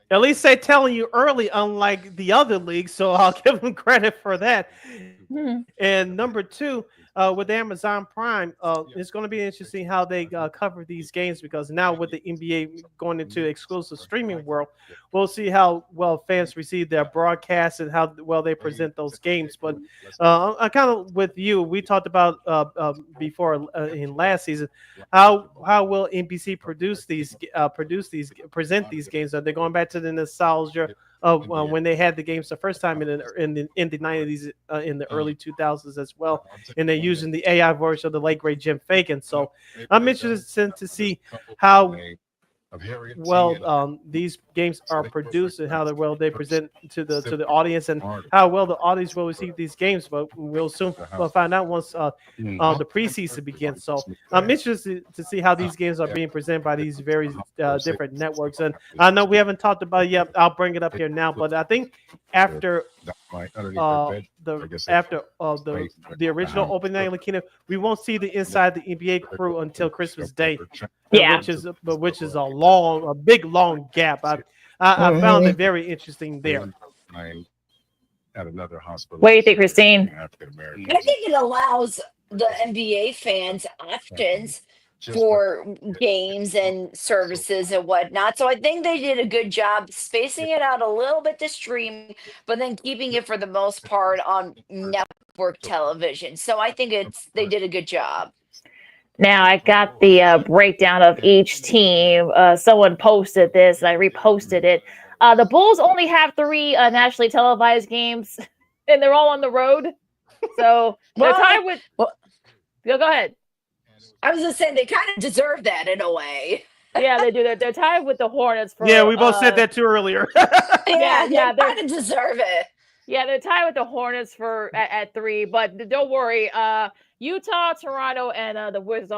At least they're telling you early, unlike the other leagues, so I'll give them credit for that. And number 2, with Amazon Prime, it's going to be interesting how they cover these games, because now with the NBA going into exclusive streaming world, we'll see how well fans receive their broadcasts and how well they present those games. But I kind of with you, we talked about before in last season how will NBC present these games? Are they going back to the nostalgia of when they had the games the first time in the 90s, in the early 2000s as well, and they're using the AI voice of the late great Jim Fagan. So I'm interested to see how well these games are produced and how well they present to the audience, and how well the audience will receive these games. But we'll soon find out once the preseason begins. So I'm interested to see how these games are being presented by these very different networks. And I know we haven't talked about it yet. I'll bring it up here now. But I think after the original opening night, LaKeena, we won't see the inside the NBA crew until Christmas Day. Which is a big long gap. I found it very interesting there. At another hospital. What do you think, Christine? I think it allows the NBA fans options for games and services and whatnot. So I think they did a good job spacing it out a little bit to stream, but then keeping it for the most part on network television. So I think they did a good job. Now, I got the breakdown of each team. Someone posted this, and I reposted it. The Bulls only have 3 nationally televised games, and they're all on the road. So they're tied with... Go ahead. I was just saying they kind of deserve that in a way. Yeah, they do. They're tied with the Hornets. We both said that too earlier. yeah, they kind of deserve it. Yeah, they're tied with the Hornets at 3, but don't worry. Utah, Toronto, and the Wizards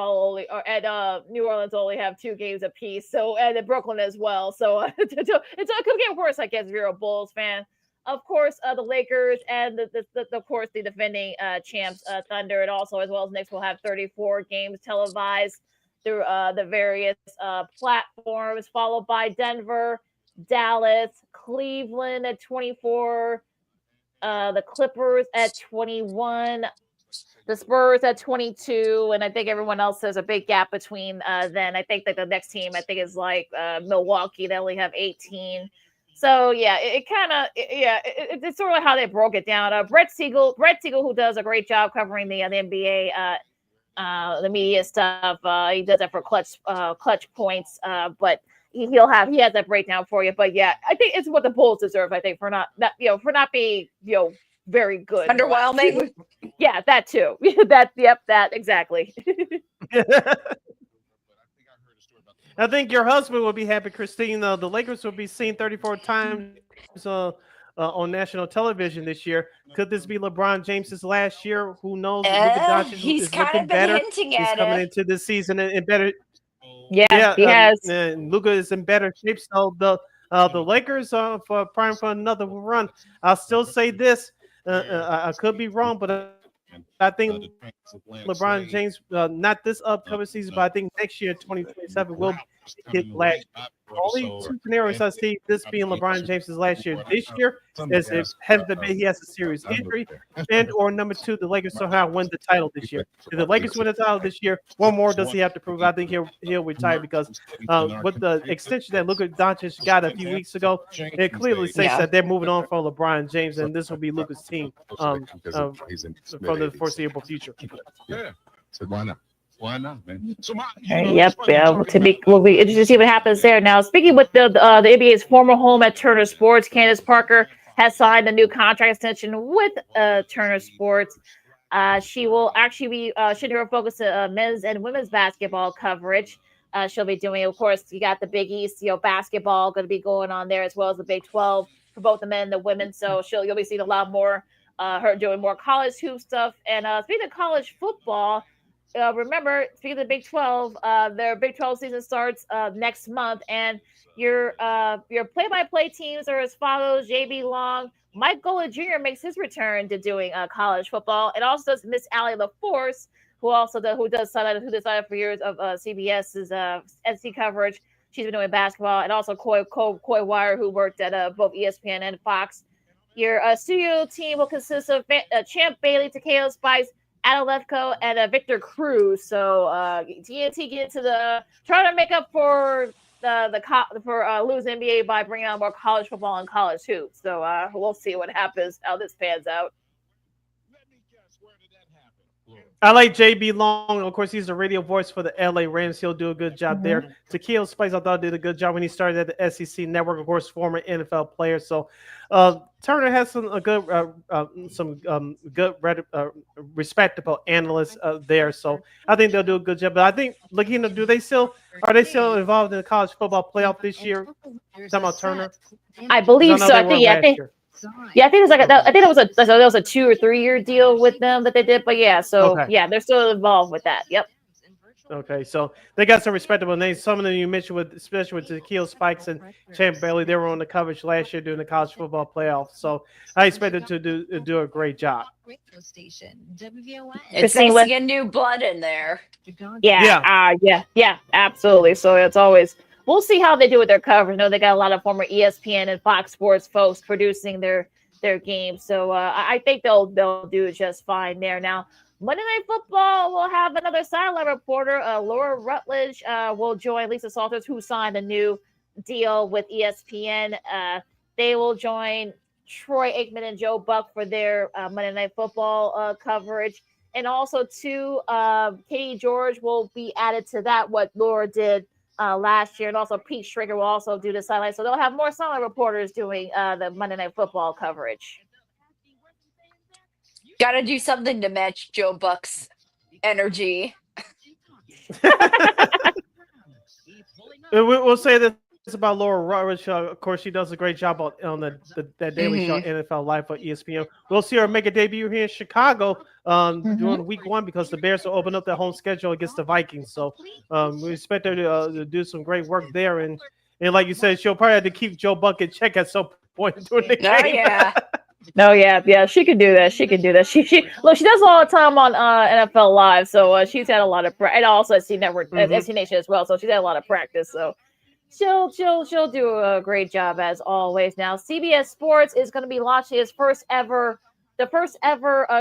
New Orleans only have 2 games apiece. So, and Brooklyn as well. So it could get worse, I guess, if you're a Bulls fan. Of course, the Lakers and of course the defending champs, Thunder, and also as well as Knicks will have 34 games televised. through the various platforms, followed by Denver, Dallas, Cleveland at 24, the Clippers at 21, the Spurs at 22, and I think everyone else has a big gap between then. I think that the next team, I think, is like Milwaukee. They only have 18. So yeah, it's sort of how they broke it down. Brett Siegel, who does a great job covering the NBA, the media stuff. He does that for clutch points. But he has that breakdown for you. But yeah, I think it's what the Bulls deserve. I think for not being very good, Underwhelming. Yeah, that too. that exactly. I think your husband will be happy, Christine. The Lakers will be seen 34 times on national television this year. Could this be LeBron James's last year? Who knows? Luka Doncic He's is kind looking of been better. hinting He's at coming it. into this season in better. Yeah, he has. And Luka is in better shape. So the Lakers are prime for another run. I'll still say this. I could be wrong, but I think LeBron James, not this upcoming season, but I think next year, 2027, will hit last. Only two scenarios I see this being LeBron James's last year. This year is if heaven forbid he has a serious injury, and or number two, the Lakers somehow win the title this year. If the Lakers win the title this year, what more does he have to prove? I think he'll retire because with the extension that Luka Doncic got a few weeks ago, it clearly states that they're moving on from LeBron James, and this will be Luka's team from the foreseeable future. Yeah. So why not? Why not, man? So We'll be interested to see what happens there. Now, speaking with the NBA's former home at Turner Sports, Candace Parker has signed a new contract extension with Turner Sports. She will actually be shifting her focus to men's and women's basketball coverage. She'll be doing, of course, you got the Big East, basketball going to be going on there, as well as the Big 12 for both the men and the women. So you'll be seeing a lot more her doing more college hoop stuff. And speaking of college football, remember, speaking of the Big 12, their Big 12 season starts next month, and your play-by-play teams are as follows: JB Long, Mike Gola Jr. makes his return to doing college football, and also does Miss Allie LaForce, who does sign up for years of CBS's SC coverage. She's been doing basketball, and also Coy Wire, who worked at both ESPN and Fox. Your studio team will consist of Champ Bailey, Takeo Spice, Ada Lefko, and Victor Cruz. So TNT get into trying to make up for losing NBA by bringing out more college football and college hoops. So we'll see what happens, how this pans out. I like JB Long. Of course, he's the radio voice for the LA Rams. He'll do a good job there. Takeo Spice, I thought, did a good job when he started at the SEC Network. Of course, former NFL player. So Turner has some good, respectable analysts there. So I think they'll do a good job. But I think, LaKeena, are they still involved in the college football playoff this year? Talking about Turner? I believe so. I think it was I think it was a 2 or 3 year deal with them that they did. But yeah, they're still involved with that. Yep. Okay, so they got some respectable names. Some of them you mentioned, especially with Takeo Spikes and Champ Bailey, they were on the coverage last year during the college football playoffs. So I expect them to do a great job. It's nice to get new blood in there. Yeah, absolutely. So it's always. We'll see how they do with their coverage. I know they got a lot of former ESPN and Fox Sports folks producing their games, so I think they'll do just fine there. Now, Monday Night Football will have another sideline reporter. Laura Rutledge will join Lisa Salters, who signed a new deal with ESPN. They will join Troy Aikman and Joe Buck for their Monday Night Football coverage, and also Katie George will be added to that. What Laura did last year, and also Pete Schrager will also do the sideline. So they'll have more sideline reporters doing the Monday Night Football coverage. Got to do something to match Joe Buck's energy. We'll say this about Laura Rutledge. Of course, she does a great job on that daily show, NFL Live for ESPN. We'll see her make a debut here in Chicago during week 1 because the Bears will open up their home schedule against the Vikings. So we expect her to do some great work there. And like you said, she'll probably have to keep Joe Buck in check at some point during the game. Oh, yeah. No, yeah, she can do that. She can do that. She look, she does it all the time on NFL Live, so she's had a lot of and also SC Network, SC Nation as well. So she's had a lot of practice. So she'll do a great job as always. Now CBS Sports is going to be launching its first ever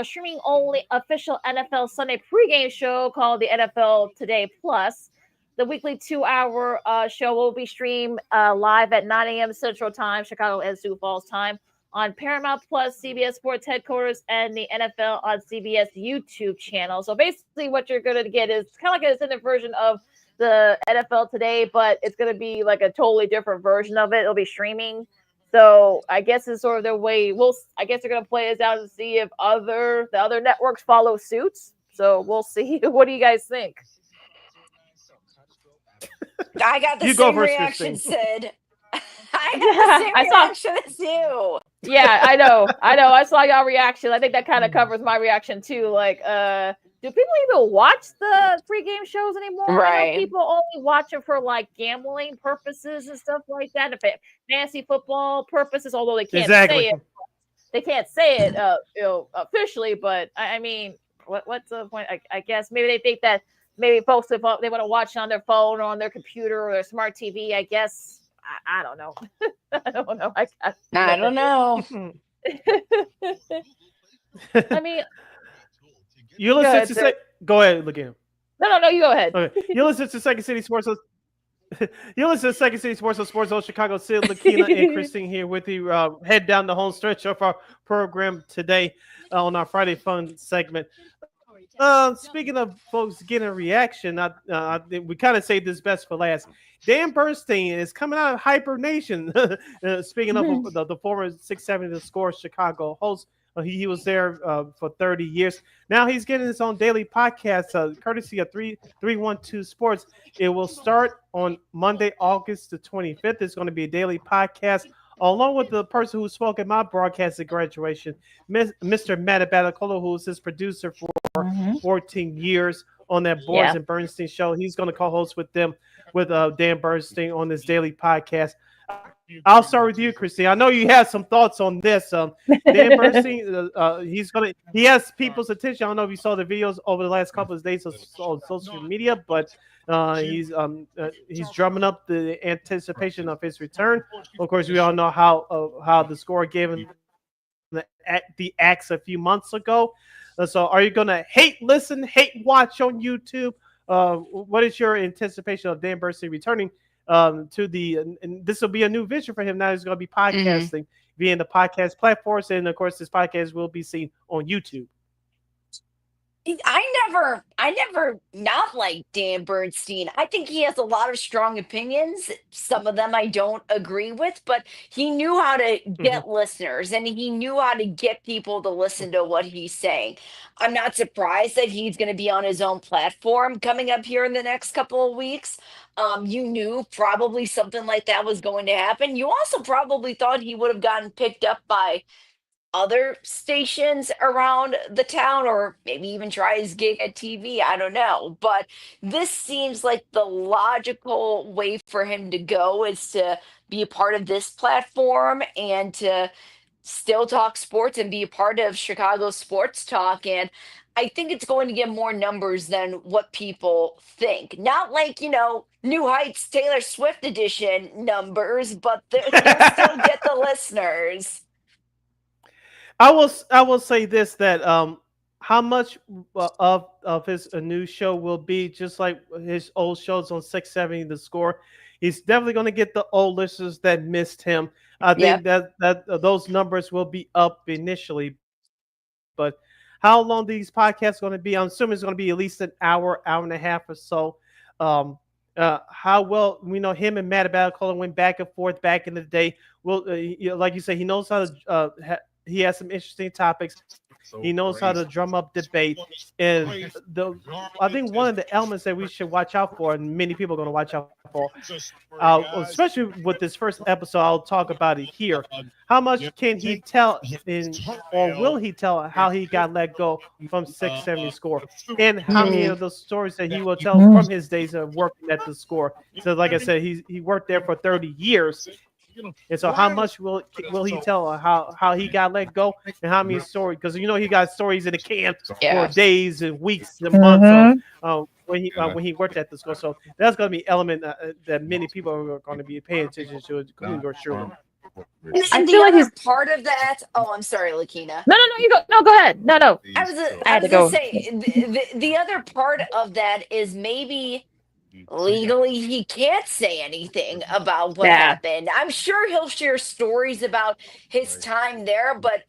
streaming only official NFL Sunday pregame show called the NFL Today Plus. The weekly 2-hour show will be streamed live at 9 a.m. Central Time, Chicago and Sioux Falls time, on Paramount Plus, CBS Sports headquarters, and the NFL on CBS YouTube channel. So basically, what you're going to get is kind of like an extended version of the NFL Today, but it's going to be like a totally different version of it. It'll be streaming. So I guess it's sort of their way. I guess they're going to play this out and see if the other networks follow suits. So we'll see. What do you guys think? I got the same reaction, Sid. I got the same reaction as you. Yeah, I know. I saw your reaction. I think that kind of covers my reaction too. Like, do people even watch the pregame shows anymore? Right. I know people only watch it for like gambling purposes and stuff like that, and fantasy football purposes. Although they can't say it, officially. But I mean, what's the point? I guess maybe they think that maybe folks, if they want to watch on their phone or on their computer or their smart TV, I guess. I don't know. I don't know. I don't know. I mean, you listen to say. Go ahead, LaKeena. No, you go ahead. Okay. You listen to Second City Sports. You listen to Second City Sports on Sports Zone Chicago. Sid, LaKeena, and Christine here with you. Head down the home stretch of our program today on our Friday Fun segment. Speaking of folks getting a reaction, we kind of saved this best for last. Dan Bernstein is coming out of Hyper Nation. Speaking of the former 670 The Score Chicago host, he was there for 30 years. Now he's getting his own daily podcast, courtesy of 312 Sports. It will start on Monday, August the 25th. It's going to be a daily podcast, along with the person who spoke at my broadcast at graduation, Mr. Matt Abatacola, who was his producer for 14 years on that Boris and Bernstein show. He's going to co-host with them, with Dan Bernstein on this daily podcast. I'll start with you, Christine. I know you have some thoughts on this. Dan Bernstein, he has people's attention. I don't know if you saw the videos over the last couple of days on social media, but he's drumming up the anticipation of his return. Of course, we all know how the Score gave him the axe a few months ago. So are you going to hate listen, hate watch on YouTube? What is your anticipation of Dan Bernstein returning to and this will be a new vision for him. Now he's going to be podcasting via the podcast platforms. And of course, this podcast will be seen on YouTube. I never not like Dan Bernstein. I think he has a lot of strong opinions. Some of them I don't agree with, but he knew how to get listeners and he knew how to get people to listen to what he's saying. I'm not surprised that he's going to be on his own platform coming up here in the next couple of weeks. You knew probably something like that was going to happen. You also probably thought he would have gotten picked up by other stations around the town, or maybe even try his gig at TV. I don't know. But this seems like the logical way for him to go is to be a part of this platform and to still talk sports and be a part of Chicago sports talk. And I think it's going to get more numbers than what people think. Not like, New Heights Taylor Swift edition numbers, but they'll still get the listeners. I will say this, that how much of his new show will be just like his old shows on 670 The Score. He's definitely going to get the old listeners that missed him. I think that those numbers will be up initially, but how long these podcasts are going to be? I'm assuming it's going to be at least an hour and a half or so. How well we know him and Matt Abatacola went back and forth back in the day. Well, like you say, he knows how to. He has some interesting topics. He knows how to drum up debate. And I think one of the elements that we should watch out for, and many people are going to watch out for, especially with this first episode, I'll talk about it here. How much can he tell, or will he tell how he got let go from 670 Score? And how many of those stories that he will tell from his days of working at the Score? So like I said, he worked there for 30 years. And so, how much will he tell how he got let go and how many stories? Because he got stories in the can for days and weeks and months when he worked at the school. So that's going to be an element that many people are going to be paying attention to, including yours truly. And the other part of that, I'm sorry, LaKeena. No, you go. No, go ahead. No. I was gonna say the other part of that is maybe legally he can't say anything about what happened. I'm sure he'll share stories about his time there, but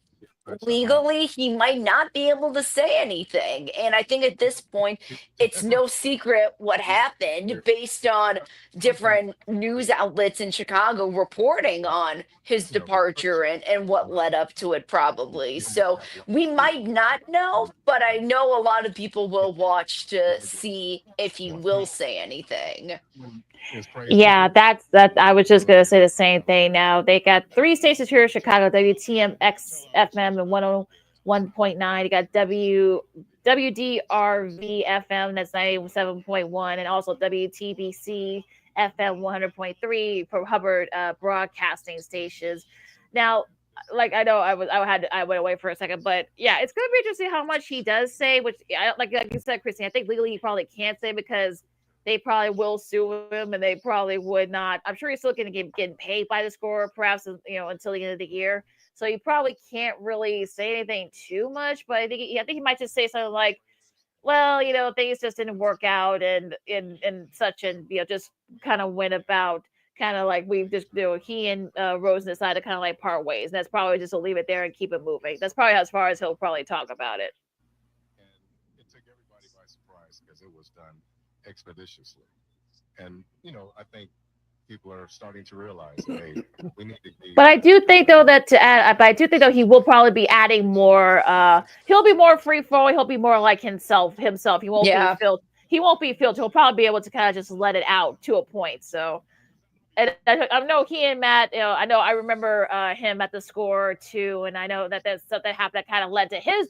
legally he might not be able to say anything. And I think at this point it's no secret what happened based on different news outlets in Chicago reporting on his departure and what led up to it probably. So we might not know, but I know a lot of people will watch to see if he will say anything. Yeah, that's that. I was just gonna say the same thing. Now they got 3 stations here in Chicago: WTMX FM and 101.9. You got WDRV FM, that's 97.1, and also WTBC FM 100.3 for Hubbard broadcasting stations. Now, like I know I went away for a second, but yeah, it's gonna be interesting how much he does say. Which, like you said, Christine, I think legally he probably can't say because they probably will sue him, and they probably would not. I'm sure he's still going to get paid by the score, perhaps until the end of the year. So he probably can't really say anything too much. But I think he might just say something like, "Well, things just didn't work out, and such, and just kind of went about." Kind of like we've just, he and Rosen decided to kind of like part ways. And that's probably just to leave it there and keep it moving. That's probably as far as he'll probably talk about it. And it took everybody by surprise because it was done expeditiously. And, I think people are starting to realize, hey, we need to be. But I do think though he will probably be adding more. He'll be more free flowing. He'll be more like himself. He won't be filtered. He won't be filtered. He'll probably be able to kind of just let it out to a point. So. And I know he and Matt, I remember him at the Score too, and I know that there's something happened that kind of led to his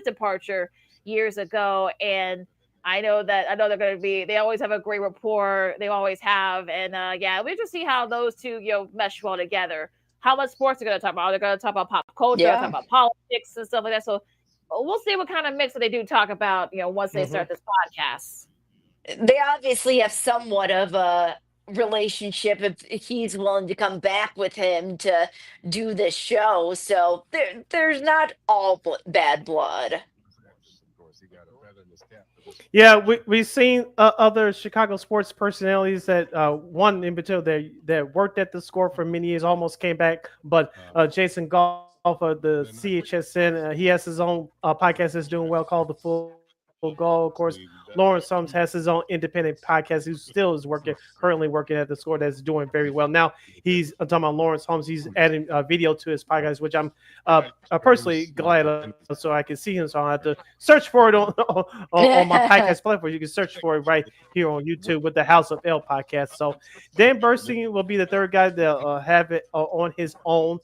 departure years ago. And I know they're going to be. They always have a great rapport. They always have, and we just see how those two mesh well together. How much sports they're going to talk about? They're going to talk about pop culture, talk about politics and stuff like that. So we'll see what kind of mix that they do talk about. Once they start this podcast. They obviously have somewhat of a relationship if he's willing to come back with him to do this show, so there's not all bad blood. Yeah, we've seen other Chicago sports personalities that one in particular that worked at the Score for many years almost came back, but Jason Goff of the CHSN, he has his own podcast that's doing well called The Full Goal. Of course, Lawrence Holmes has his own independent podcast who still is currently working at the Score that's doing very well. Now I'm talking about Lawrence Holmes. He's adding video to his podcast, which I'm personally glad of, so I can see him. So I have to search for it on my podcast platform. You can search for it right here on YouTube with the House of L podcast. So Dan Burstein will be the third guy to have it on his own,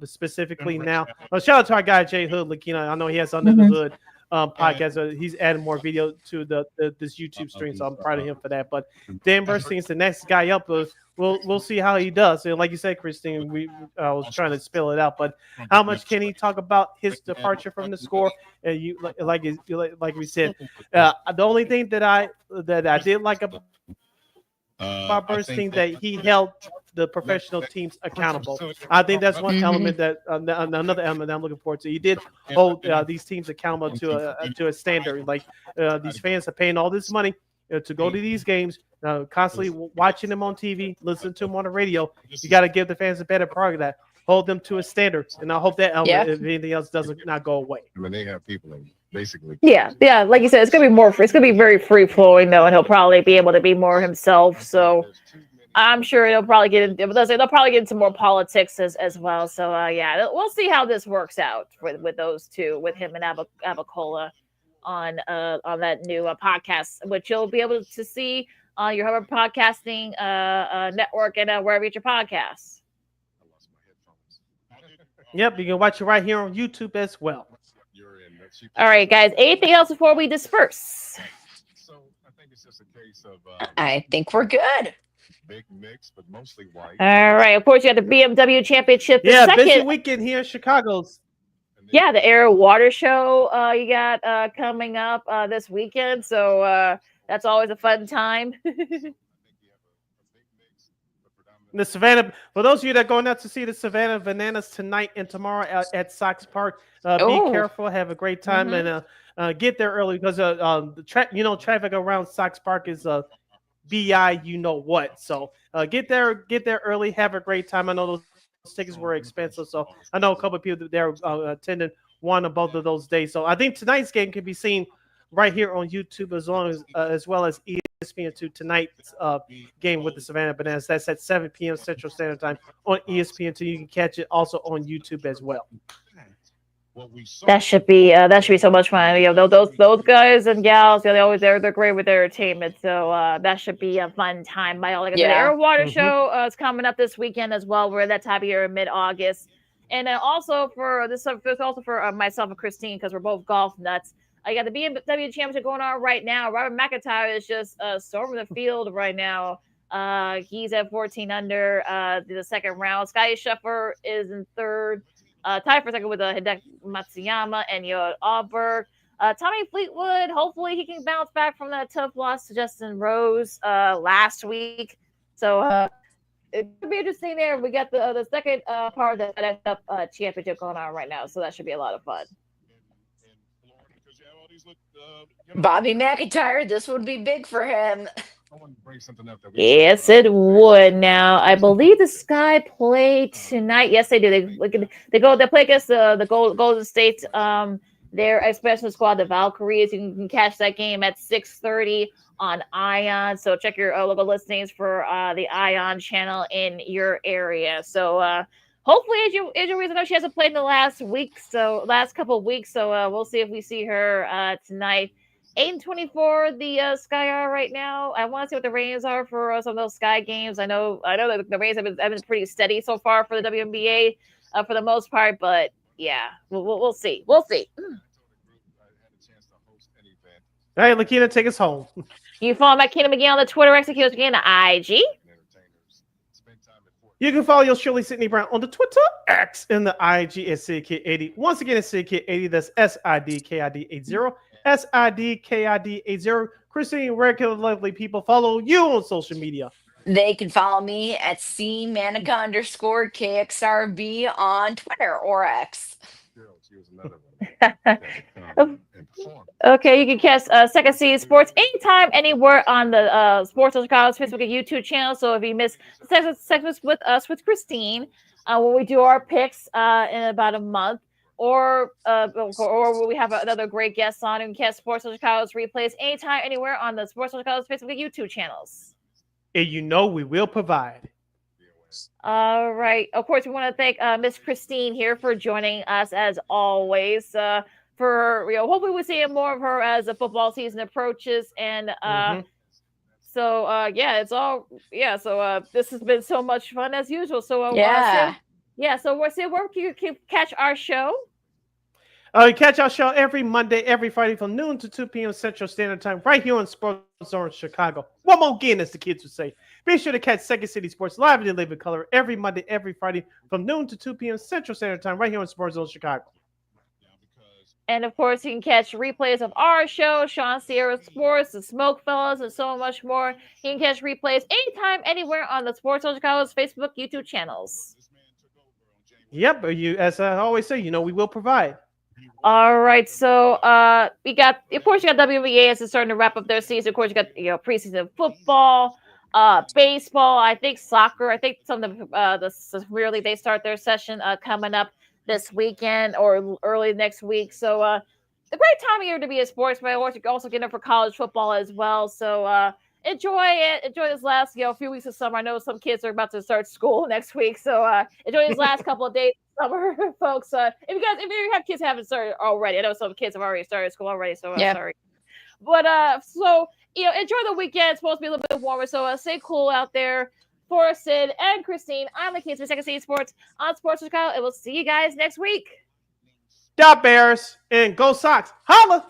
specifically now. Shout out to our guy Jay Hood LaKeena. I know he has Under the Hood podcast. He's adding more video to this YouTube stream, so I'm proud of him for that. But Dan Burstein's the next guy up. We'll see how he does. And like you said, Christine, I was trying to spell it out, but how much can he talk about his departure from the Score? And you like we said, the only thing that I did like about Burstein that he held the professional teams accountable. I think that's one element that another element that I'm looking forward to. He did hold these teams accountable to a standard. Like these fans are paying all this money to go to these games, constantly watching them on TV, listening to them on the radio. You got to give the fans a better part of that. Hold them to a standard, and I hope that element, if anything else, doesn't not go away. I mean, they have people basically. Yeah. Like you said, it's gonna be more. It's gonna be very free flowing though, and he'll probably be able to be more himself. So I'm sure they'll probably get into more politics as well. So we'll see how this works out with those two, with him and Abacola on that new podcast, which you'll be able to see on your Hubbard Podcasting network and wherever you get your podcasts. Yep, you can watch it right here on YouTube as well. All right, guys. Anything else before we disperse? So I think it's just a case of I think we're good. big mix, but mostly white. All right. Of course, you got the BMW Championship. The Yeah, second, busy weekend here in Chicago. yeah, the Air Water Show you got coming up this weekend. So that's always a fun time. The Savannah, for those of you that are going out to see the Savannah Bananas tonight and tomorrow at Sox Park, be Oh. careful, have a great time, and get there early because the traffic around Sox Park is bi you know what. So get there early, have a great time. I know those tickets were expensive, so I know a couple of people there attending one or both of those days. So I think tonight's game can be seen right here on YouTube as well as ESPN2 tonight's game with the Savannah Bananas. That's at 7 p.m. Central Standard Time on ESPN2. You can catch it also on YouTube as well. That should be so much fun. You know, those guys and gals, they're great with their entertainment. So that should be a fun time. Like I said, the Air Water Show is coming up this weekend as well. We're at that time of year in mid-August, and then also for myself and Christine, because we're both golf nuts. I got the BMW Championship going on right now. Robert McIntyre is just storming the field right now. He's at 14 under the second round. Scotty Scheffler is in third. Tied for second with Hideki Matsuyama and Yoel Alberg. Tommy Fleetwood, hopefully he can bounce back from that tough loss to Justin Rose last week. So it could be interesting there. We got the second part of the FedEx Championship going on right now, so that should be a lot of fun. Bobby McIntyre, this would be big for him. Yes, it would. Now, I believe the Sky play tonight. Yes, they do. They play against the Golden State. Their expansion squad, the Valkyries. You can catch that game at 6:30 on Ion. So check your local listings for the Ion channel in your area. So hopefully, Adrian Reese, I know she hasn't played in the last couple of weeks. So we'll see if we see her tonight. 8-24, the Sky are right now. I want to see what the ratings are for some of those Sky games. I know that the ratings have been pretty steady so far for the WNBA for the most part, but yeah, we'll see. We'll see. All right, LaKeena, take us home. You follow McKenna McGee on the Twitter, execute again the IG. You can follow your Shirley Sidney Brown on the Twitter, X, and the IG at SidKid80. Once again, it's SidKid80. That's SIDKID80. SIDKID80. Christine, where can lovely people follow you on social media? They can follow me at @Manika_KXRB on Twitter or X. Okay, you can catch Second Seed Sports anytime, anywhere on the Sports of Chicago's Facebook and YouTube channel. So if you miss segments with us with Christine, when we do our picks in about a month, or we have another great guest on, and catch Sports of Chicago's replays anytime, anywhere on the Sports of Chicago's Facebook and YouTube channels. And you know we will provide. All right. Of course, we want to thank Miss Christine here for joining us as always. Hopefully we'll see more of her as the football season approaches. And So this has been so much fun as usual. So So we're saying where can you catch our show? You catch our show every Monday, every Friday from noon to 2 p.m. Central Standard Time, right here on Sports Zone Chicago. One more again, as the kids would say. Be sure to catch Second City Sports live in live in color every Monday, every Friday from noon to 2 p.m. Central Standard Time, right here on Sports Zone Chicago. And of course, you can catch replays of our show, Sean Sierra Sports, the Smoke Fellas, and so much more. You can catch replays anytime, anywhere on the Sports Zone Chicago's Facebook, YouTube channels. Yep, as I always say, we will provide. All right, so you got WNBA as it's starting to wrap up their season. Of course, you got preseason football, baseball. I think soccer. I think some of the really they start their session coming up this weekend or early next week. So a great time of year to be a sportsman. Also getting up for college football as well. So enjoy it. Enjoy this last few weeks of summer. I know some kids are about to start school next week, so enjoy these last couple of days of summer, folks. If you have kids who haven't started already, I know some kids have already started school already. So sorry, but enjoy the weekend. It's supposed to be a little bit warmer, so stay cool out there. For Sid and Christine, I'm LaKeena for Second City Sports on Sports Chicago, and we'll see you guys next week. Dot Bears and go Sox. Holla!